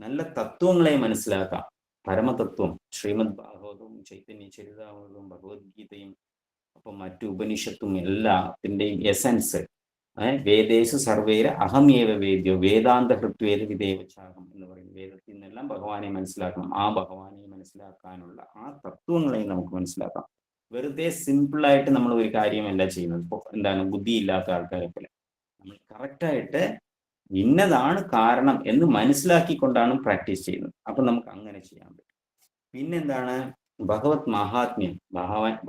നല്ല തത്വങ്ങളെ മനസ്സിലാക്കാം. പരമതത്വം, ശ്രീമദ് ഭാഗവതവും ചൈതന്യ ചരിതാമൃതവും ഭഗവത്ഗീതയും ഒപ്പം മറ്റു ഉപനിഷത്തും എല്ലാത്തിൻ്റെയും എസൻസ് വേദേഷു സർവേര അഹമേവ വേദ്യോ വേദാന്ത ഹൃത്വേദ വിദേവചാകം എന്ന് പറയും. വേദത്തിൽ നിന്നെല്ലാം ഭഗവാനെ മനസ്സിലാക്കണം. ആ ഭഗവാനെ മനസ്സിലാക്കാനുള്ള ആ തത്വങ്ങളെ നമുക്ക് മനസ്സിലാക്കാം. വെറുതെ സിമ്പിളായിട്ട് നമ്മൾ ഒരു കാര്യമല്ല ചെയ്യുന്നത്. ഇപ്പോൾ എന്താണ്, ബുദ്ധിയില്ലാത്ത ആൾക്കാരെ പോലെ നമ്മൾ കറക്റ്റായിട്ട് ഇന്നതാണ് കാരണം എന്ന് മനസ്സിലാക്കിക്കൊണ്ടാണ് പ്രാക്ടീസ് ചെയ്യുന്നത്. അപ്പം നമുക്ക് അങ്ങനെ ചെയ്യാൻ പറ്റും. പിന്നെന്താണ്, ഭഗവത് മഹാത്മ്യം,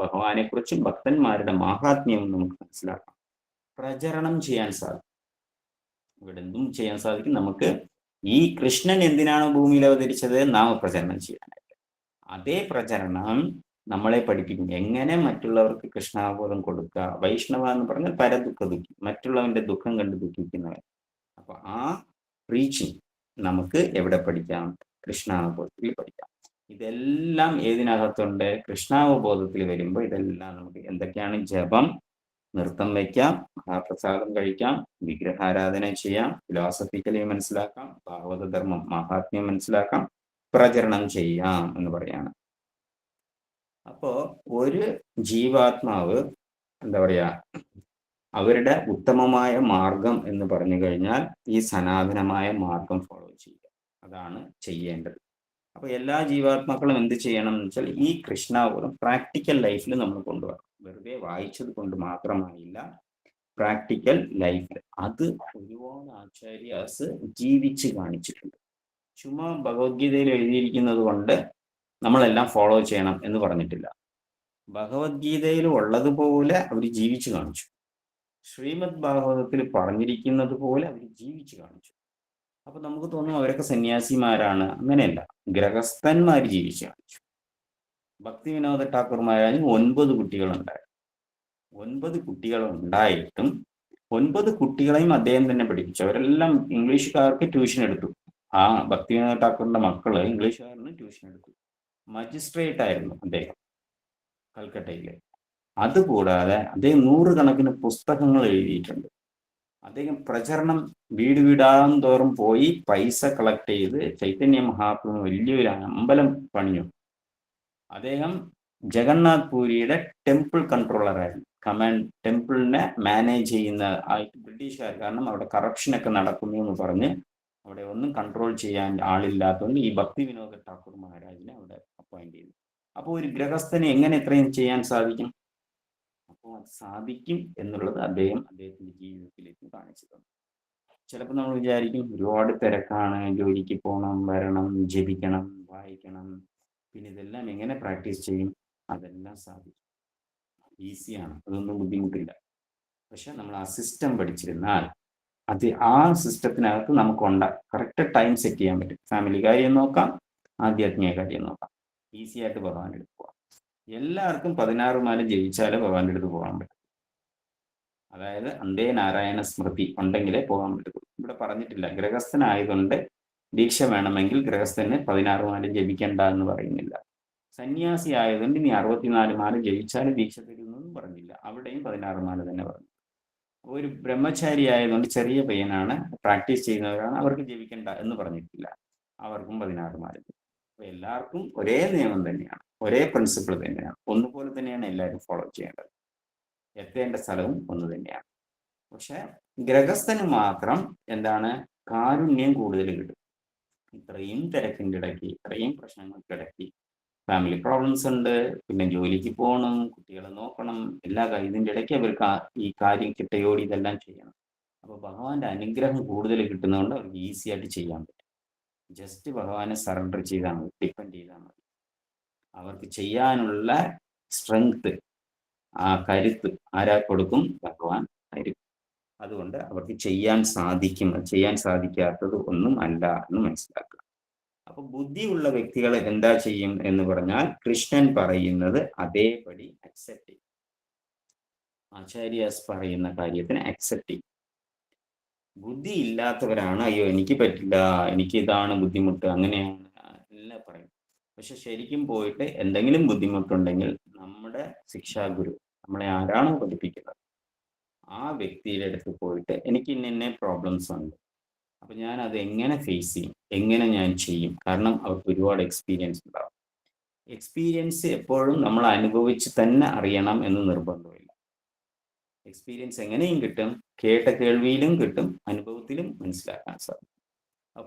ഭഗവാനെ കുറിച്ചും ഭക്തന്മാരുടെ മഹാത്മ്യവും നമുക്ക് മനസ്സിലാക്കാം. പ്രചരണം ചെയ്യാൻ സാധിക്കും. ഇവിടെ എന്തും ചെയ്യാൻ സാധിക്കും. നമുക്ക് ഈ കൃഷ്ണൻ എന്തിനാണ് ഭൂമിയിൽ അവതരിച്ചത്, നാമപ്രചരണം ചെയ്യാനായിട്ട്. അതേ പ്രചരണം നമ്മളെ പഠിപ്പിക്കും എങ്ങനെ മറ്റുള്ളവർക്ക് കൃഷ്ണാബോധം കൊടുക്കുക. വൈഷ്ണവ എന്ന് പറഞ്ഞാൽ പരദുഃഖ ദുഃഖി, മറ്റുള്ളവന്റെ ദുഃഖം കണ്ട് ദുഃഖിക്കുന്നവൻ. അപ്പൊ ആ റീച്ചിങ് നമുക്ക് എവിടെ പഠിക്കാം, കൃഷ്ണാവബോധത്തിൽ പഠിക്കാം. ഇതെല്ലാം ഏതിനകത്തുണ്ട്, കൃഷ്ണാവബോധത്തിൽ വരുമ്പോൾ ഇതെല്ലാം നമുക്ക് എന്തൊക്കെയാണ്, ജപം, നൃത്തം വയ്ക്കാം, മഹാപ്രസാദം കഴിക്കാം, വിഗ്രഹാരാധന ചെയ്യാം, ഫിലോസഫിക്കലി മനസ്സിലാക്കാം, ഭാഗവതധർമ്മം മഹാത്മ്യം മനസ്സിലാക്കാം, പ്രചരണം ചെയ്യാം എന്ന് പറയാണ്. അപ്പോ ഒരു ജീവാത്മാവ് എന്താ പറയാ, അവരുടെ ഉത്തമമായ മാർഗം എന്ന് പറഞ്ഞു കഴിഞ്ഞാൽ ഈ സനാതനമായ മാർഗം ഫോളോ ചെയ്യുക, അതാണ് ചെയ്യേണ്ടത്. അപ്പൊ എല്ലാ ജീവാത്മാക്കളും എന്ത് ചെയ്യണം എന്ന് വെച്ചാൽ ഈ കൃഷ്ണാവബോധം പ്രാക്ടിക്കൽ ലൈഫിൽ നമ്മൾ കൊണ്ടുവരണം. വെറുതെ വായിച്ചത് കൊണ്ട് മാത്രമായില്ല, പ്രാക്ടിക്കൽ ലൈഫിൽ അത് ഒരുപാട് ആചാര്യാസ് ജീവിച്ച് കാണിച്ചിട്ടുണ്ട്. ചുമ്മാ ഭഗവത്ഗീതയിൽ എഴുതിയിരിക്കുന്നത് കൊണ്ട് നമ്മളെല്ലാം ഫോളോ ചെയ്യണം എന്ന് പറഞ്ഞിട്ടില്ല. ഭഗവത്ഗീതയിൽ ഉള്ളതുപോലെ അവർ ജീവിച്ചു കാണിച്ചു. ശ്രീമദ് ഭാഗവതത്തിൽ പറഞ്ഞിരിക്കുന്നത് പോലെ അവർ ജീവിച്ചു കാണിച്ചു. അപ്പൊ നമുക്ക് തോന്നും അവരൊക്കെ സന്യാസിമാരാണ്. അങ്ങനെയല്ല, ഗൃഹസ്ഥന്മാർ ജീവിച്ചു കാണിച്ചു. ഭക്തി വിനോദ ഠാക്കൂർ മഹാരാജ് 9 കുട്ടികളുണ്ടായി. 9 കുട്ടികൾ ഉണ്ടായിട്ടും 9 കുട്ടികളെയും അദ്ദേഹം തന്നെ പഠിപ്പിച്ചു. അവരെല്ലാം ഇംഗ്ലീഷുകാർക്ക് ട്യൂഷൻ എടുത്തു. ആ ഭക്തി വിനോദ ഠാക്കൂറിന്റെ മക്കള് ഇംഗ്ലീഷുകാരന് ട്യൂഷൻ എടുത്തു. മജിസ്ട്രേറ്റ് ആയിരുന്നു അദ്ദേഹം കൽക്കട്ടയിലെ. അതുകൂടാതെ അദ്ദേഹം 100 കണക്കിന് പുസ്തകങ്ങൾ എഴുതിയിട്ടുണ്ട്. അദ്ദേഹം പ്രചരണം വീട് വീടാകും തോറും പോയി പൈസ കളക്ട് ചെയ്ത് ചൈതന്യ മഹാപ്രഭു വലിയൊരു അമ്പലം പണിഞ്ഞു. അദ്ദേഹം ജഗന്നാഥ് പൂരിയുടെ ടെമ്പിൾ കൺട്രോളറായിരുന്നു. ടെമ്പിളിനെ മാനേജ് ചെയ്യുന്ന ആയിട്ട് ബ്രിട്ടീഷുകാർ, കാരണം അവിടെ കറപ്ഷനൊക്കെ നടക്കുന്നു എന്ന് പറഞ്ഞ് അവിടെ ഒന്നും കൺട്രോൾ ചെയ്യാൻ ആളില്ലാത്തതുകൊണ്ട് ഈ ഭക്തി വിനോദ ഠാക്കൂർ മഹാരാജിനെ അവിടെ അപ്പോയിന്റ് ചെയ്തു. അപ്പോൾ ഒരു ഗൃഹസ്ഥന് എങ്ങനെ ഇത്രയും ചെയ്യാൻ സാധിക്കും? അപ്പോൾ അത് സാധിക്കും എന്നുള്ളത് അദ്ദേഹത്തിന്റെ ജീവിതത്തിലേക്ക് കാണിച്ചു തന്നു. ചിലപ്പോൾ നമ്മൾ വിചാരിക്കും ഒരുപാട് തിരക്കാണ്, ജോലിക്ക് പോകണം, വരണം, ജപിക്കണം, വായിക്കണം, പിന്നെ ഇതെല്ലാം എങ്ങനെ പ്രാക്ടീസ് ചെയ്യും? അതെല്ലാം സാധിക്കും, ഈസിയാണ്, അതൊന്നും ബുദ്ധിമുട്ടില്ല. പക്ഷെ നമ്മൾ ആ സിസ്റ്റം പഠിച്ചിരുന്നാൽ അത് ആ സിസ്റ്റത്തിനകത്ത് നമുക്ക് കറക്റ്റ് ടൈം സെറ്റ് ചെയ്യാൻ പറ്റും. ഫാമിലി കാര്യം നോക്കാം, ആധ്യാത്മിക കാര്യം നോക്കാം, ഈസി ആയിട്ട് ഭഗവാന്റെ അടുത്ത് പോകാം. എല്ലാവർക്കും 16 മാല ജയിച്ചാലേ ഭഗവാന്റെ അടുത്ത് പോകാൻ പറ്റും. അതായത് അന്തേ നാരായണ സ്മൃതി ഉണ്ടെങ്കിലേ പോകാൻ പറ്റും. ഇവിടെ പറഞ്ഞിട്ടില്ല, ഗൃഹസ്ഥനായതുകൊണ്ട് ദീക്ഷ വേണമെങ്കിൽ ഗൃഹസ്ഥന് 16 മാല ജപിക്കണ്ട എന്ന് പറയുന്നില്ല. സന്യാസി ആയതുകൊണ്ട് ഇനി 64 മാല ജപിച്ചാൽ ദീക്ഷ തരുമെന്നൊന്നും പറഞ്ഞില്ല. അവിടെയും 16 മാല തന്നെ പറഞ്ഞു. ഒരു ബ്രഹ്മചാരി ആയതുകൊണ്ട് ചെറിയ പയ്യനാണ്, പ്രാക്ടീസ് ചെയ്യുന്നവരാണ്, അവർക്ക് ജപിക്കണ്ട എന്ന് പറഞ്ഞിട്ടില്ല. അവർക്കും 16 മാല. അപ്പൊ എല്ലാവർക്കും ഒരേ നിയമം തന്നെയാണ്, ഒരേ പ്രിൻസിപ്പിൾ തന്നെയാണ്, ഒന്നുപോലെ തന്നെയാണ് എല്ലാവരും ഫോളോ ചെയ്യേണ്ടത്. എത്തേണ്ട സ്ഥലവും ഒന്ന് തന്നെയാണ്. പക്ഷെ ഗൃഹസ്ഥന് മാത്രം എന്താണ്, കാരുണ്യം കൂടുതൽ കിട്ടും. ഇത്രയും തിരക്കിൻ്റെ ഇടയ്ക്ക്, ഇത്രയും പ്രശ്നങ്ങൾക്കിടയ്ക്ക്, ഫാമിലി പ്രോബ്ലംസ് ഉണ്ട്, പിന്നെ ജോലിക്ക് പോകണം, കുട്ടികളെ നോക്കണം, എല്ലാ ഇതിൻ്റെ ഇടയ്ക്ക് അവർക്ക് ഈ കാര്യം കിട്ടയോടി ഇതെല്ലാം ചെയ്യണം. അപ്പോൾ ഭഗവാന്റെ അനുഗ്രഹം കൂടുതൽ കിട്ടുന്നതുകൊണ്ട് അവർക്ക് ഈസി ആയിട്ട് ചെയ്യാൻ പറ്റും. ജസ്റ്റ് ഭഗവാനെ സറണ്ടർ ചെയ്താൽ മതി, ഡിപ്പെൻഡ് ചെയ്താൽ മതി. അവർക്ക് ചെയ്യാനുള്ള സ്ട്രെങ്ത്, ആ കരുത്ത് ആരാ കൊടുക്കും? ഭഗവാൻ ആയിരിക്കും. അതുകൊണ്ട് അവർക്ക് ചെയ്യാൻ സാധിക്കും. ചെയ്യാൻ സാധിക്കാത്തത് ഒന്നും അല്ല എന്ന് മനസ്സിലാക്കുക. അപ്പൊ ബുദ്ധിയുള്ള വ്യക്തികൾ എന്താ ചെയ്യും എന്ന് പറഞ്ഞാൽ, കൃഷ്ണൻ പറയുന്നത് അതേപടി അക്സെപ്റ്റ് ചെയ്യും. ആചാര്യാസ് പറയുന്ന കാര്യത്തിന് അക്സെപ്റ്റ് ചെയ്യും. ബുദ്ധി ഇല്ലാത്തവരാണ് അയ്യോ എനിക്ക് പറ്റില്ല, എനിക്ക് ഇതാണ് ബുദ്ധിമുട്ട്, അങ്ങനെയാണ് എല്ലാം പറയും. പക്ഷെ ശരിക്കും പോയിട്ട് എന്തെങ്കിലും ബുദ്ധിമുട്ടുണ്ടെങ്കിൽ നമ്മുടെ ശിക്ഷാഗുരു, നമ്മളെ ആരാണോ പഠിപ്പിക്കുന്നത്, ആ വ്യക്തിയുടെ അടുത്ത് പോയിട്ട് എനിക്ക് ഇന്ന പ്രോബ്ലംസ് ഉണ്ട്, അപ്പൊ ഞാൻ അത് എങ്ങനെ ഫേസ് ചെയ്യും, എങ്ങനെ ഞാൻ ചെയ്യും? കാരണം അവർക്ക് ഒരുപാട് എക്സ്പീരിയൻസ് ഉണ്ടാവും. എക്സ്പീരിയൻസ് എപ്പോഴും നമ്മൾ അനുഭവിച്ച് തന്നെ അറിയണം എന്ന് നിർബന്ധമില്ല. എക്സ്പീരിയൻസ് എങ്ങനെയും കിട്ടും, കേട്ട കേൾവിയിലും കിട്ടും, അനുഭവത്തിലും മനസ്സിലാക്കാൻ സാധിക്കും.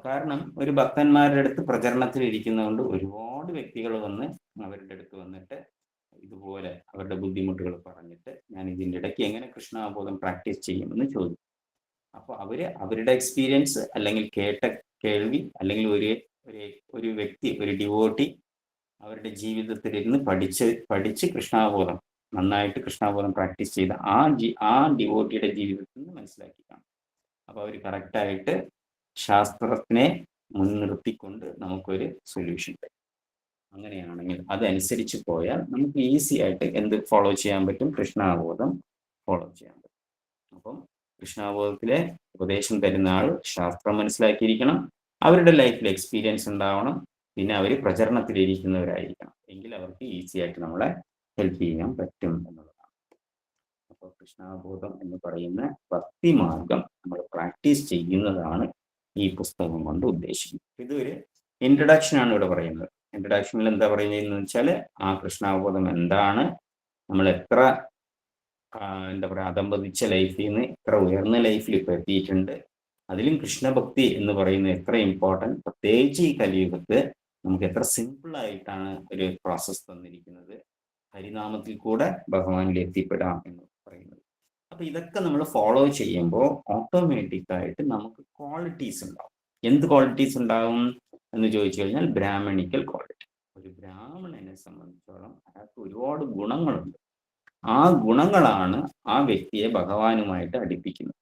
കാരണം ഒരു ഭക്തന്മാരുടെ അടുത്ത് പ്രചരണത്തിൽ ഇരിക്കുന്നതുകൊണ്ട് ഒരുപാട് വ്യക്തികൾ വന്ന് അവരുടെ അടുത്ത് വന്നിട്ട് ഇതുപോലെ അവരുടെ ബുദ്ധിമുട്ടുകൾ പറഞ്ഞിട്ട് ഞാൻ ഇതിൻ്റെ ഇടയ്ക്ക് എങ്ങനെ കൃഷ്ണാബോധം പ്രാക്ടീസ് ചെയ്യുമെന്ന് ചോദിക്കും. അപ്പോൾ അവരുടെ എക്സ്പീരിയൻസ് അല്ലെങ്കിൽ കേട്ട കേൾവി അല്ലെങ്കിൽ ഒരു വ്യക്തി, ഒരു ഡിവോട്ടി അവരുടെ ജീവിതത്തിൽ ഇരുന്ന് പഠിച്ച് കൃഷ്ണാബോധം നന്നായിട്ട് കൃഷ്ണാബോധം പ്രാക്ടീസ് ചെയ്ത ആ ഡിവോട്ടിയുടെ ജീവിതത്തിൽ നിന്ന് മനസ്സിലാക്കി കാണും. അപ്പോൾ അവർ കറക്റ്റായിട്ട് ശാസ്ത്രത്തിനെ മുൻനിർത്തിക്കൊണ്ട് നമുക്കൊരു സൊല്യൂഷൻ തരും. അങ്ങനെയാണെങ്കിൽ അതനുസരിച്ച് പോയാൽ നമുക്ക് ഈസി ആയിട്ട് എന്ത് ഫോളോ ചെയ്യാൻ പറ്റും? കൃഷ്ണാബോധം ഫോളോ ചെയ്യാൻ പറ്റും. അപ്പം കൃഷ്ണാബോധത്തിലെ ഉപദേശം തരുന്ന ആൾ ശാസ്ത്രം മനസ്സിലാക്കിയിരിക്കണം, അവരുടെ ലൈഫിൽ എക്സ്പീരിയൻസ് ഉണ്ടാവണം, പിന്നെ അവർ പ്രചരണത്തിലിരിക്കുന്നവരായിരിക്കണം. എങ്കിൽ അവർക്ക് ഈസി ആയിട്ട് നമ്മളെ ഹെൽപ്പ് ചെയ്യാൻ പറ്റും എന്നുള്ളതാണ്. അപ്പോൾ കൃഷ്ണാബോധം എന്ന് പറയുന്ന ഭക്തി മാർഗം നമ്മൾ പ്രാക്ടീസ് ചെയ്യുന്നതാണ് ഈ പുസ്തകം കൊണ്ട് ഉദ്ദേശിക്കുന്നത്. ഇതൊരു ഇൻട്രഡക്ഷൻ ആണ് ഇവിടെ പറയുന്നത്. ഇൻട്രഡക്ഷനിൽ എന്താ പറയുന്നതെന്ന് വെച്ചാൽ ആ കൃഷ്ണാബോധം എന്താണ്, നമ്മൾ എത്ര എന്താ പറയുക അധംപതിച്ച ലൈഫിൽ നിന്ന് എത്ര ഉയർന്ന ലൈഫിൽ ഇപ്പോൾ എത്തിയിട്ടുണ്ട്, അതിലും കൃഷ്ണഭക്തി എന്ന് പറയുന്നത് എത്ര ഇമ്പോർട്ടൻറ്റ്, പ്രത്യേകിച്ച് ഈ കലിയുഗത്ത് നമുക്ക് എത്ര സിമ്പിളായിട്ടാണ് ഒരു പ്രോസസ്സ് തന്നിരിക്കുന്നത്, ഹരിനാമത്തിൽ കൂടെ ഭഗവാനിൽ എത്തിപ്പെടാം എന്ന് പറയുന്നത്. അപ്പോൾ ഇതൊക്കെ നമ്മൾ ഫോളോ ചെയ്യുമ്പോൾ ഓട്ടോമാറ്റിക്കായിട്ട് നമുക്ക് ക്വാളിറ്റീസ് ഉണ്ടാവും. എന്ത് ക്വാളിറ്റീസ് ഉണ്ടാവും എന്ന് ചോദിച്ചു കഴിഞ്ഞാൽ ബ്രാഹ്മണിക്കൽ ക്വാളിറ്റി. ഒരു ബ്രാഹ്മണനെ സംബന്ധിച്ചോളം അയാൾക്ക് ഒരുപാട് ഗുണങ്ങളുണ്ട്. ആ ഗുണങ്ങളാണ് ആ വ്യക്തിയെ ഭഗവാനുമായിട്ട് അടുപ്പിക്കുന്നത്.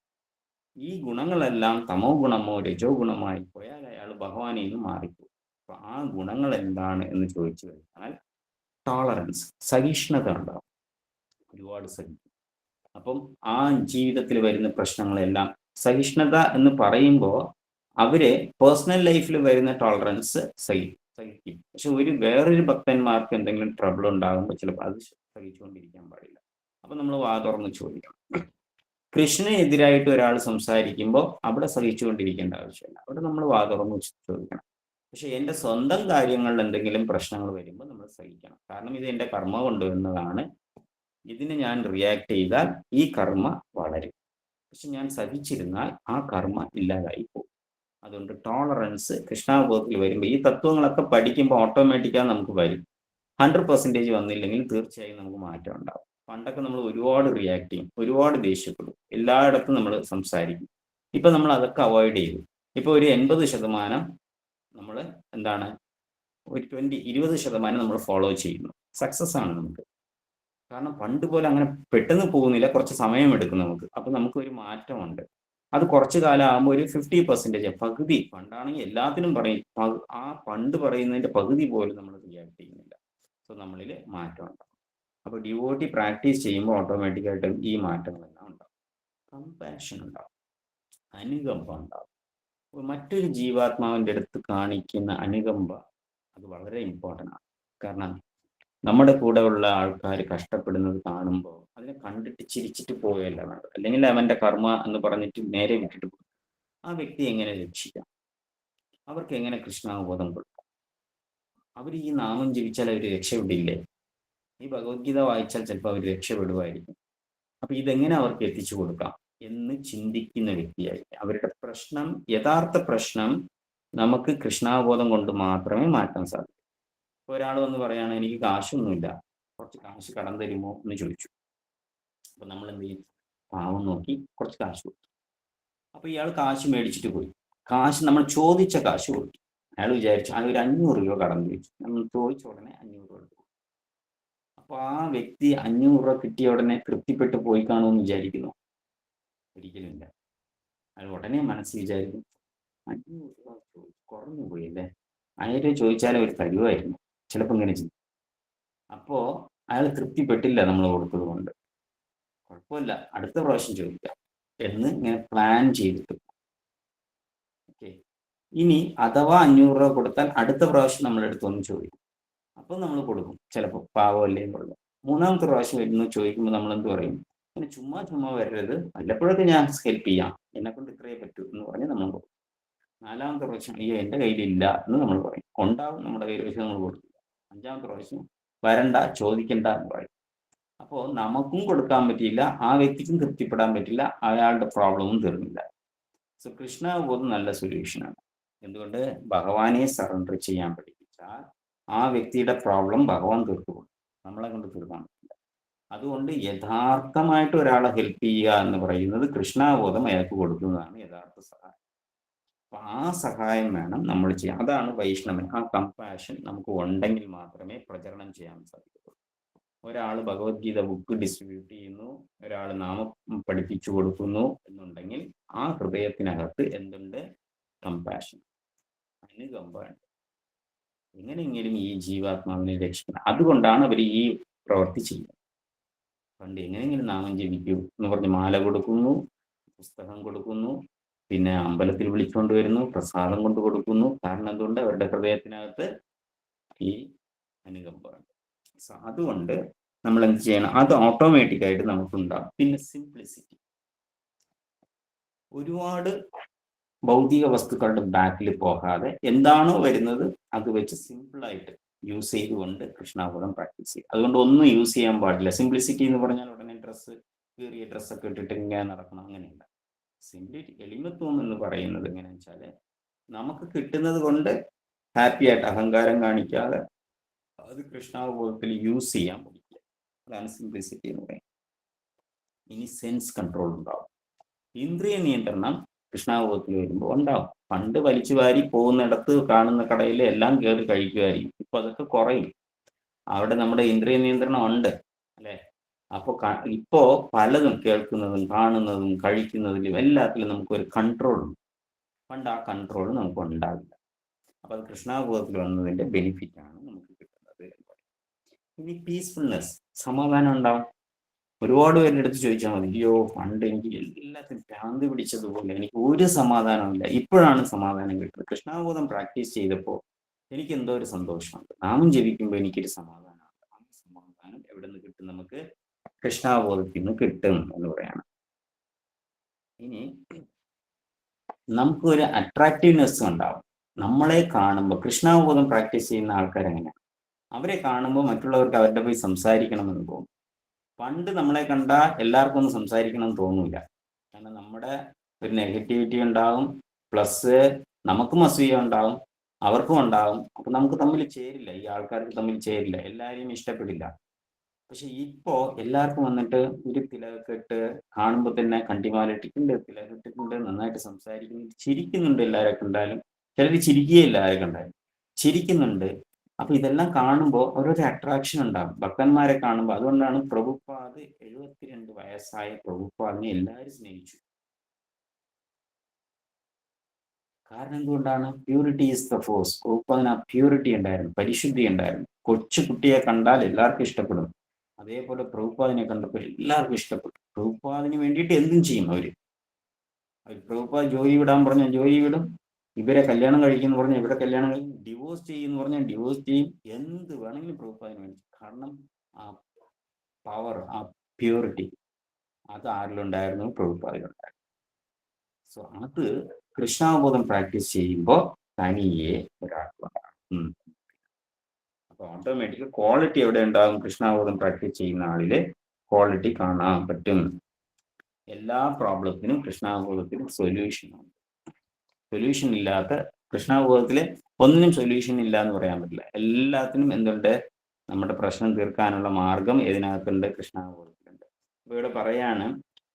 ഈ ഗുണങ്ങളെല്ലാം തമോ ഗുണമോ രജോ ഗുണമായി പോയാൽ അയാൾ ഭഗവാനിൽ നിന്ന് മാറിപ്പോകും. അപ്പൊ ആ ഗുണങ്ങൾ എന്താണ് എന്ന് ചോദിച്ചു കഴിഞ്ഞാൽ ടോളറൻസ്, സഹിഷ്ണുത ഉണ്ടാവും, ഒരുപാട് സഹിക്കും. അപ്പം ആ ജീവിതത്തിൽ വരുന്ന പ്രശ്നങ്ങളെല്ലാം സഹിഷ്ണുത എന്ന് പറയുമ്പോൾ അവര് പേഴ്സണൽ ലൈഫിൽ വരുന്ന ടോളറൻസ് സഹിക്കും. പക്ഷെ വേറൊരു ഭക്തന്മാർക്ക് എന്തെങ്കിലും ട്രബിൾ ഉണ്ടാകുമ്പോൾ ചിലപ്പോൾ അത് സഹിച്ചുകൊണ്ടിരിക്കാൻ പാടില്ല. അപ്പൊ നമ്മൾ വാ തുറന്ന് ചോദിക്കണം. കൃഷ്ണനെതിരായിട്ട് ഒരാൾ സംസാരിക്കുമ്പോൾ അവിടെ സഹിച്ചുകൊണ്ടിരിക്കേണ്ട ആവശ്യമില്ല, അവിടെ നമ്മൾ വാ തുറന്ന് ചോദിക്കണം. പക്ഷെ എൻ്റെ സ്വന്തം കാര്യങ്ങളിൽ എന്തെങ്കിലും പ്രശ്നങ്ങൾ വരുമ്പോൾ നമ്മൾ സഹിക്കണം. കാരണം ഇത് എൻ്റെ കർമ്മ കൊണ്ടുവരുന്നതാണ്, ഇതിന് ഞാൻ റിയാക്ട് ചെയ്താൽ ഈ കർമ്മ വളരും. പക്ഷെ ഞാൻ സഹിച്ചിരുന്നാൽ ആ കർമ്മ ഇല്ലാതായി പോകും. അതുകൊണ്ട് ടോളറൻസ് കൃഷ്ണാബോധത്തിൽ വരുമ്പോൾ ഈ തത്വങ്ങളൊക്കെ പഠിക്കുമ്പോൾ ഓട്ടോമാറ്റിക്കായി നമുക്ക് വരും. 100% വന്നില്ലെങ്കിൽ തീർച്ചയായും നമുക്ക് മാറ്റം ഉണ്ടാവും. പണ്ടൊക്കെ നമ്മൾ ഒരുപാട് റിയാക്ട് ചെയ്യും, ഒരുപാട് ദേഷ്യപ്പെടും, എല്ലായിടത്തും നമ്മൾ സംസാരിക്കും. ഇപ്പൊ നമ്മൾ അതൊക്കെ അവോയ്ഡ് ചെയ്തു. ഇപ്പൊ ഒരു 80% നമ്മൾ എന്താണ്, ഒരു 20% നമ്മൾ ഫോളോ ചെയ്യുന്നു. സക്സസ് ആണ് നമുക്ക്. കാരണം പണ്ട് പോലെ അങ്ങനെ പെട്ടെന്ന് പോകുന്നില്ല, കുറച്ച് സമയമെടുക്കും നമുക്ക്. അപ്പൊ നമുക്ക് ഒരു മാറ്റമുണ്ട്. അത് കുറച്ചു കാലം ആകുമ്പോൾ ഒരു 50%, പകുതി. പണ്ടാണെങ്കിൽ എല്ലാത്തിനും പറയും, ആ പണ്ട് പറയുന്നതിന്റെ പകുതി പോലും നമ്മൾ റിയാക്ട് ചെയ്യുന്നില്ല. സോ നമ്മളിൽ മാറ്റം ഉണ്ടാവും. അപ്പോൾ ഡിവോട്ടി പ്രാക്ടീസ് ചെയ്യുമ്പോൾ ഓട്ടോമാറ്റിക്കായിട്ടും ഈ മാറ്റങ്ങളെല്ലാം ഉണ്ടാവും. കമ്പാഷൻ ഉണ്ടാവും, അനുകമ്പ ഉണ്ടാവും. മറ്റൊരു ജീവാത്മാവിൻ്റെ അടുത്ത് കാണിക്കുന്ന അനുകമ്പ അത് വളരെ ഇമ്പോർട്ടൻ്റ് ആണ്. കാരണം നമ്മുടെ കൂടെ ഉള്ള ആൾക്കാർ കഷ്ടപ്പെടുന്നത് കാണുമ്പോൾ അതിനെ കണ്ടിട്ട് ചിരിച്ചിട്ട് പോവുകയല്ല വേണ്ടത്, അല്ലെങ്കിൽ അവൻ്റെ കർമ്മ എന്ന് പറഞ്ഞിട്ട് നേരെ വിട്ടിട്ട് പോകും. ആ വ്യക്തി എങ്ങനെ രക്ഷിക്കാം, അവർക്ക് എങ്ങനെ കൃഷ്ണാബോധം കൊടുക്കാം? അവർ ഈ നാമം ജപിച്ചാൽ അവർ രക്ഷപ്പെടില്ലേ? ഈ ഭഗവത്ഗീത വായിച്ചാൽ ചിലപ്പോൾ അവർ രക്ഷപ്പെടുമായിരിക്കും. അപ്പൊ ഇതെങ്ങനെ അവർക്ക് എത്തിച്ചു കൊടുക്കാം എന്ന് ചിന്തിക്കുന്ന വ്യക്തിയായിരിക്കും. അവരുടെ പ്രശ്നം, യഥാർത്ഥ പ്രശ്നം നമുക്ക് കൃഷ്ണാബോധം കൊണ്ട് മാത്രമേ മാറ്റാൻ സാധിക്കൂ. ഇപ്പോൾ ഒരാൾ വന്ന് പറയാണ്, എനിക്ക് കാശൊന്നുമില്ല, കുറച്ച് കാശ് കടം തരുമോ എന്ന് ചോദിച്ചു. അപ്പൊ നമ്മൾ എന്ത് ചെയ്യും? പാവം നോക്കി കുറച്ച് കാശ് കൊടുത്തു. അപ്പൊ ഇയാൾ കാശ് മേടിച്ചിട്ട് പോയി. നമ്മൾ ചോദിച്ച കാശ് കൊടുത്തു. അയാൾ വിചാരിച്ചു അയാൾ ഒരു 500 രൂപ കടം ചോദിച്ചു. നമ്മൾ ചോദിച്ച ഉടനെ 500 രൂപ കൊടുത്തു. അപ്പൊ ആ വ്യക്തി 500 രൂപ കിട്ടിയ ഉടനെ തൃപ്തിപ്പെട്ട് പോയി കാണുമെന്ന് വിചാരിക്കുന്നു? ഒരിക്കലുമില്ല. അയാൾ ഉടനെ മനസ്സിൽ വിചാരിക്കും, 500 രൂപ കുറഞ്ഞു പോയി അല്ലേ, 1000 രൂപ ചോദിച്ചാലും അവർ തരുമായിരുന്നു, ചിലപ്പോൾ ഇങ്ങനെ ചെയ്യും. അപ്പോ അയാൾ തൃപ്തിപ്പെട്ടില്ല നമ്മൾ കൊടുത്തത് കൊണ്ട്. കുഴപ്പമില്ല, അടുത്ത പ്രാവശ്യം ചോദിക്കാം എന്ന് ഇങ്ങനെ പ്ലാൻ ചെയ്തിട്ട്. ഓക്കെ, ഇനി അഥവാ 500 രൂപ കൊടുത്താൽ അടുത്ത പ്രാവശ്യം നമ്മളെടുത്ത് ഒന്ന് ചോദിക്കും. അപ്പോൾ നമ്മൾ കൊടുക്കും, ചിലപ്പോൾ പാവമല്ലേ കൊടുക്കും. 3ാമത്തെ പ്രാവശ്യം വരുന്നു ചോദിക്കുമ്പോൾ നമ്മൾ എന്ത് പറയും? അങ്ങനെ ചുമ്മാ വരരുത്, വല്ലപ്പോഴൊക്കെ ഞാൻ ഹെൽപ്പ് ചെയ്യാം, എന്നെ കൊണ്ട് ഇത്രയേ പറ്റൂ എന്ന് പറഞ്ഞ് നമ്മൾ കൊടുക്കും. 4ാമത്തെ പ്രാവശ്യം അയ്യോ എൻ്റെ കയ്യിലില്ല എന്ന് നമ്മൾ പറയും. ഉണ്ടാവും നമ്മുടെ കയ്യിൽ, പക്ഷെ നമ്മൾ കൊടുക്കില്ല. 5ാമത്തെ പ്രാവശ്യം വരണ്ട, ചോദിക്കണ്ട എന്ന് പറയും. അപ്പോൾ നമുക്കും കൊടുക്കാൻ പറ്റിയില്ല, ആ വ്യക്തിക്കും തൃപ്തിപ്പെടാൻ പറ്റില്ല, അയാളുടെ പ്രോബ്ലവും തീർന്നില്ല. സോ കൃഷ്ണാവബോധം നല്ല സൊല്യൂഷനാണ്. എന്തുകൊണ്ട്? ഭഗവാനെ സറണ്ടർ ചെയ്യാൻ പഠിപ്പിച്ചാൽ ആ വ്യക്തിയുടെ പ്രോബ്ലം ഭഗവാൻ തീർത്തുകൊള്ളും, നമ്മളെ കൊണ്ട് തീർക്കാൻ പറ്റില്ല. അതുകൊണ്ട് യഥാർത്ഥമായിട്ട് ഒരാളെ ഹെൽപ്പ് ചെയ്യുക എന്ന് പറയുന്നത് കൃഷ്ണാബോധം അയാൾക്ക് കൊടുക്കുന്നതാണ് യഥാർത്ഥ സഹായം. അപ്പൊ ആ സഹായം വേണം നമ്മൾ ചെയ്യാൻ. അതാണ് വൈഷ്ണവൻ. ആ കമ്പാഷൻ നമുക്ക് ഉണ്ടെങ്കിൽ മാത്രമേ പ്രചരണം ചെയ്യാൻ സാധിക്കത്തുള്ളൂ. ഒരാൾ ഭഗവത്ഗീത ബുക്ക് ഡിസ്ട്രിബ്യൂട്ട് ചെയ്യുന്നു, ഒരാൾ നാമം പഠിപ്പിച്ചു കൊടുക്കുന്നു എന്നുണ്ടെങ്കിൽ ആ ഹൃദയത്തിനകത്ത് എന്തുണ്ട്? കമ്പാഷൻ, അനുകമ്പ. എങ്ങനെയെങ്കിലും ഈ ജീവാത്മാവിനെ രക്ഷിക്കണം. അതുകൊണ്ടാണ് അവർ ഈ പ്രവൃത്തി ചെയ്യുന്നത്. പണ്ട് എങ്ങനെയെങ്കിലും നാമം ജപിക്കൂ എന്ന് പറഞ്ഞ് മാല കൊടുക്കുന്നു, പുസ്തകം കൊടുക്കുന്നു, പിന്നെ അമ്പലത്തിൽ വിളിച്ചുകൊണ്ട് വരുന്നു, പ്രസാദം കൊണ്ട് കൊടുക്കുന്നു. കാരണം എന്തുകൊണ്ട്? അവരുടെ ഹൃദയത്തിനകത്ത് ഈ അനുകമ്പമാണ്. അതുകൊണ്ട് നമ്മൾ എന്ത് ചെയ്യണം? അത് ഓട്ടോമാറ്റിക്കായിട്ട് നമുക്കുണ്ടാകും. പിന്നെ സിംപ്ലിസിറ്റി. ഒരുപാട് ഭൗതിക വസ്തുക്കളുടെ ബാക്കിൽ പോകാതെ എന്താണോ വരുന്നത് അത് വെച്ച് സിമ്പിളായിട്ട് യൂസ് ചെയ്തുകൊണ്ട് കൃഷ്ണാബോധം പ്രാക്ടീസ് ചെയ്യും. അതുകൊണ്ട് ഒന്നും യൂസ് ചെയ്യാൻ പാടില്ല. സിംപ്ലിസിറ്റി എന്ന് പറഞ്ഞാൽ ഉടനെ കീറിയ ഡ്രസ്സൊക്കെ ഇട്ടിട്ട് ഇങ്ങനെ നടക്കണം, അങ്ങനെയല്ല. സിംപ്ലിറ്റി, എളിമത്വം എന്ന് പറയുന്നത് എങ്ങനെയാണെന്ന് വെച്ചാൽ നമുക്ക് കിട്ടുന്നത് കൊണ്ട് ഹാപ്പി ആയിട്ട് അഹങ്കാരം കാണിക്കാതെ അത് കൃഷ്ണാവബോധത്തിൽ യൂസ് ചെയ്യാൻ പഠിക്കുക. അതാണ് സിംപ്ലിസിറ്റി എന്ന് പറയുന്നത്. ഇനി സെൻസ് കൺട്രോൾ ഉണ്ടാവും. ഇന്ദ്രിയ നിയന്ത്രണം കൃഷ്ണാവബോധത്തിൽ വരുമ്പോൾ ഉണ്ടാവും. പണ്ട് വലിച്ചു വാരി പോകുന്നിടത്ത് കാണുന്ന കടയിൽ എല്ലാം കയറി കഴിക്കുമായിരിക്കും. ഇപ്പൊ അതൊക്കെ കുറയും. അവിടെ നമ്മുടെ ഇന്ദ്രിയ നിയന്ത്രണം ഉണ്ട്, അല്ലെ? അപ്പോൾ ഇപ്പോ പലതും കേൾക്കുന്നതും കാണുന്നതും കഴിക്കുന്നതിലും എല്ലാത്തിലും നമുക്കൊരു കൺട്രോൾ ഉണ്ട്. പണ്ട് ആ കൺട്രോൾ നമുക്ക് ഉണ്ടാവില്ല. അപ്പൊ അത് കൃഷ്ണാബോധത്തിൽ വന്നതിന്റെ ബെനിഫിറ്റ് ആണ് നമുക്ക് കിട്ടുന്നത്. ഇനി പീസ്ഫുൾനെസ്, സമാധാനം ഉണ്ടാവും. ഒരുപാട് പേരുടെ അടുത്ത് ചോദിച്ചാൽ മതി, അയ്യോ പണ്ട് എനിക്ക് എല്ലാത്തിനും ഭ്രാന്തി പിടിച്ചതുപോലെ എനിക്ക് ഒരു സമാധാനമില്ല, ഇപ്പോഴാണ് സമാധാനം കിട്ടുന്നത്. കൃഷ്ണാബോധം പ്രാക്ടീസ് ചെയ്തപ്പോൾ എനിക്ക് എന്തോ ഒരു സന്തോഷമുണ്ട്, നാമം ജപിക്കുമ്പോൾ എനിക്കൊരു സമാധാനമുണ്ട്. ആ സമാധാനം എവിടെ നിന്ന് കിട്ടും? നമുക്ക് കൃഷ്ണാബോധത്തിൽ നിന്ന് കിട്ടും എന്ന് പറയാണ്. ഇനി നമുക്കൊരു അട്രാക്റ്റീവ്നെസ് ഉണ്ടാവും. നമ്മളെ കാണുമ്പോൾ കൃഷ്ണാബോധം പ്രാക്ടീസ് ചെയ്യുന്ന ആൾക്കാർ എങ്ങനെയാണ്? അവരെ കാണുമ്പോൾ മറ്റുള്ളവർക്ക് അവരുടെ പോയി സംസാരിക്കണമെന്ന് തോന്നും. പണ്ട് നമ്മളെ കണ്ടാൽ എല്ലാവർക്കും ഒന്നും സംസാരിക്കണം എന്ന് തോന്നില്ല. കാരണം നമ്മുടെ ഒരു നെഗറ്റിവിറ്റി ഉണ്ടാവും, പ്ലസ് നമുക്കും അസൂയ ഉണ്ടാവും, അവർക്കും ഉണ്ടാവും. അപ്പൊ നമുക്ക് തമ്മിൽ ചേരില്ല, ഈ ആൾക്കാർക്ക് തമ്മിൽ ചേരില്ല, എല്ലാവരെയും ഇഷ്ടപ്പെടില്ല. പക്ഷെ ഇപ്പോ എല്ലാവർക്കും വന്നിട്ട് ഒരു തിലകൊക്കെ ഇട്ട് കാണുമ്പോൾ തന്നെ കണ്ടിമാലിട്ടിട്ടുണ്ട്, തിലകിട്ടിട്ടുണ്ട്, നന്നായിട്ട് സംസാരിക്കുന്നുണ്ട്, ചിരിക്കുന്നുണ്ട്. എല്ലാവരെ കണ്ടാലും ചിലർ ചിരിക്കുകയില്ല, ആരെ കണ്ടാലും ചിരിക്കുന്നുണ്ട്. അപ്പൊ ഇതെല്ലാം കാണുമ്പോൾ ഓരോരോ അട്രാക്ഷൻ ഉണ്ടാകും ഭക്തന്മാരെ കാണുമ്പോൾ. അതുകൊണ്ടാണ് പ്രഭുപാദ് 72 വയസ്സായ പ്രഭുപാദിനെ എല്ലാവരും സ്നേഹിച്ചു. കാരണം എന്തുകൊണ്ടാണ്? Purity is the force. പ്രഭുപാദിന് ആ പ്യൂരിറ്റി ഉണ്ടായിരുന്നു, പരിശുദ്ധി ഉണ്ടായിരുന്നു. കൊച്ചു കുട്ടിയെ കണ്ടാൽ എല്ലാവർക്കും ഇഷ്ടപ്പെടും. അതേപോലെ പ്രഭുപാദിനെ കണ്ടപ്പോൾ എല്ലാവർക്കും ഇഷ്ടപ്പെട്ടു. പ്രഭുപാദിന് വേണ്ടിയിട്ട് എന്തും ചെയ്യും അവര്. പ്രഭുപാദ് ജോലി വിടാൻ പറഞ്ഞാൽ ജോലി വിടും, ഇവരെ കല്യാണം കഴിക്കുന്നു പറഞ്ഞാൽ ഇവരെ കല്യാണം കഴിക്കും, ഡിവോഴ്സ് ചെയ്യുന്നു പറഞ്ഞാൽ ഡിവോഴ്സ് ചെയ്യും, എന്ത് വേണമെങ്കിലും പ്രഭുപാദിന് വേണ്ടി. കാരണം ആ പവർ, ആ പ്യൂരിറ്റി അത് ആരിലുണ്ടായിരുന്നു? പ്രഭുപാദിലുണ്ടായിരുന്നു. സോ അത് കൃഷ്ണാബോധം പ്രാക്ടീസ് ചെയ്യുമ്പോൾ തനിയെ ഒരാൾക്കുണ്ടാകും. അപ്പൊ ഓട്ടോമാറ്റിക് ക്വാളിറ്റി എവിടെ ഉണ്ടാകും? കൃഷ്ണാബോധം പ്രാക്ടീസ് ചെയ്യുന്ന ആളില് ക്വാളിറ്റി കാണാൻ പറ്റും. എല്ലാ പ്രോബ്ലത്തിനും കൃഷ്ണാബോധത്തിന് സൊല്യൂഷനുണ്ട്. സൊല്യൂഷൻ ഇല്ലാത്ത കൃഷ്ണാബോധത്തില് ഒന്നിനും സൊല്യൂഷൻ ഇല്ല എന്ന് പറയാൻ പറ്റില്ല. എല്ലാത്തിനും എന്തുണ്ട്? നമ്മുടെ പ്രശ്നം തീർക്കാനുള്ള മാർഗം ഇതിനകത്തുണ്ട്, കൃഷ്ണാബോധത്തിലുണ്ട്. അപ്പൊ ഇവിടെ പറയാണ്,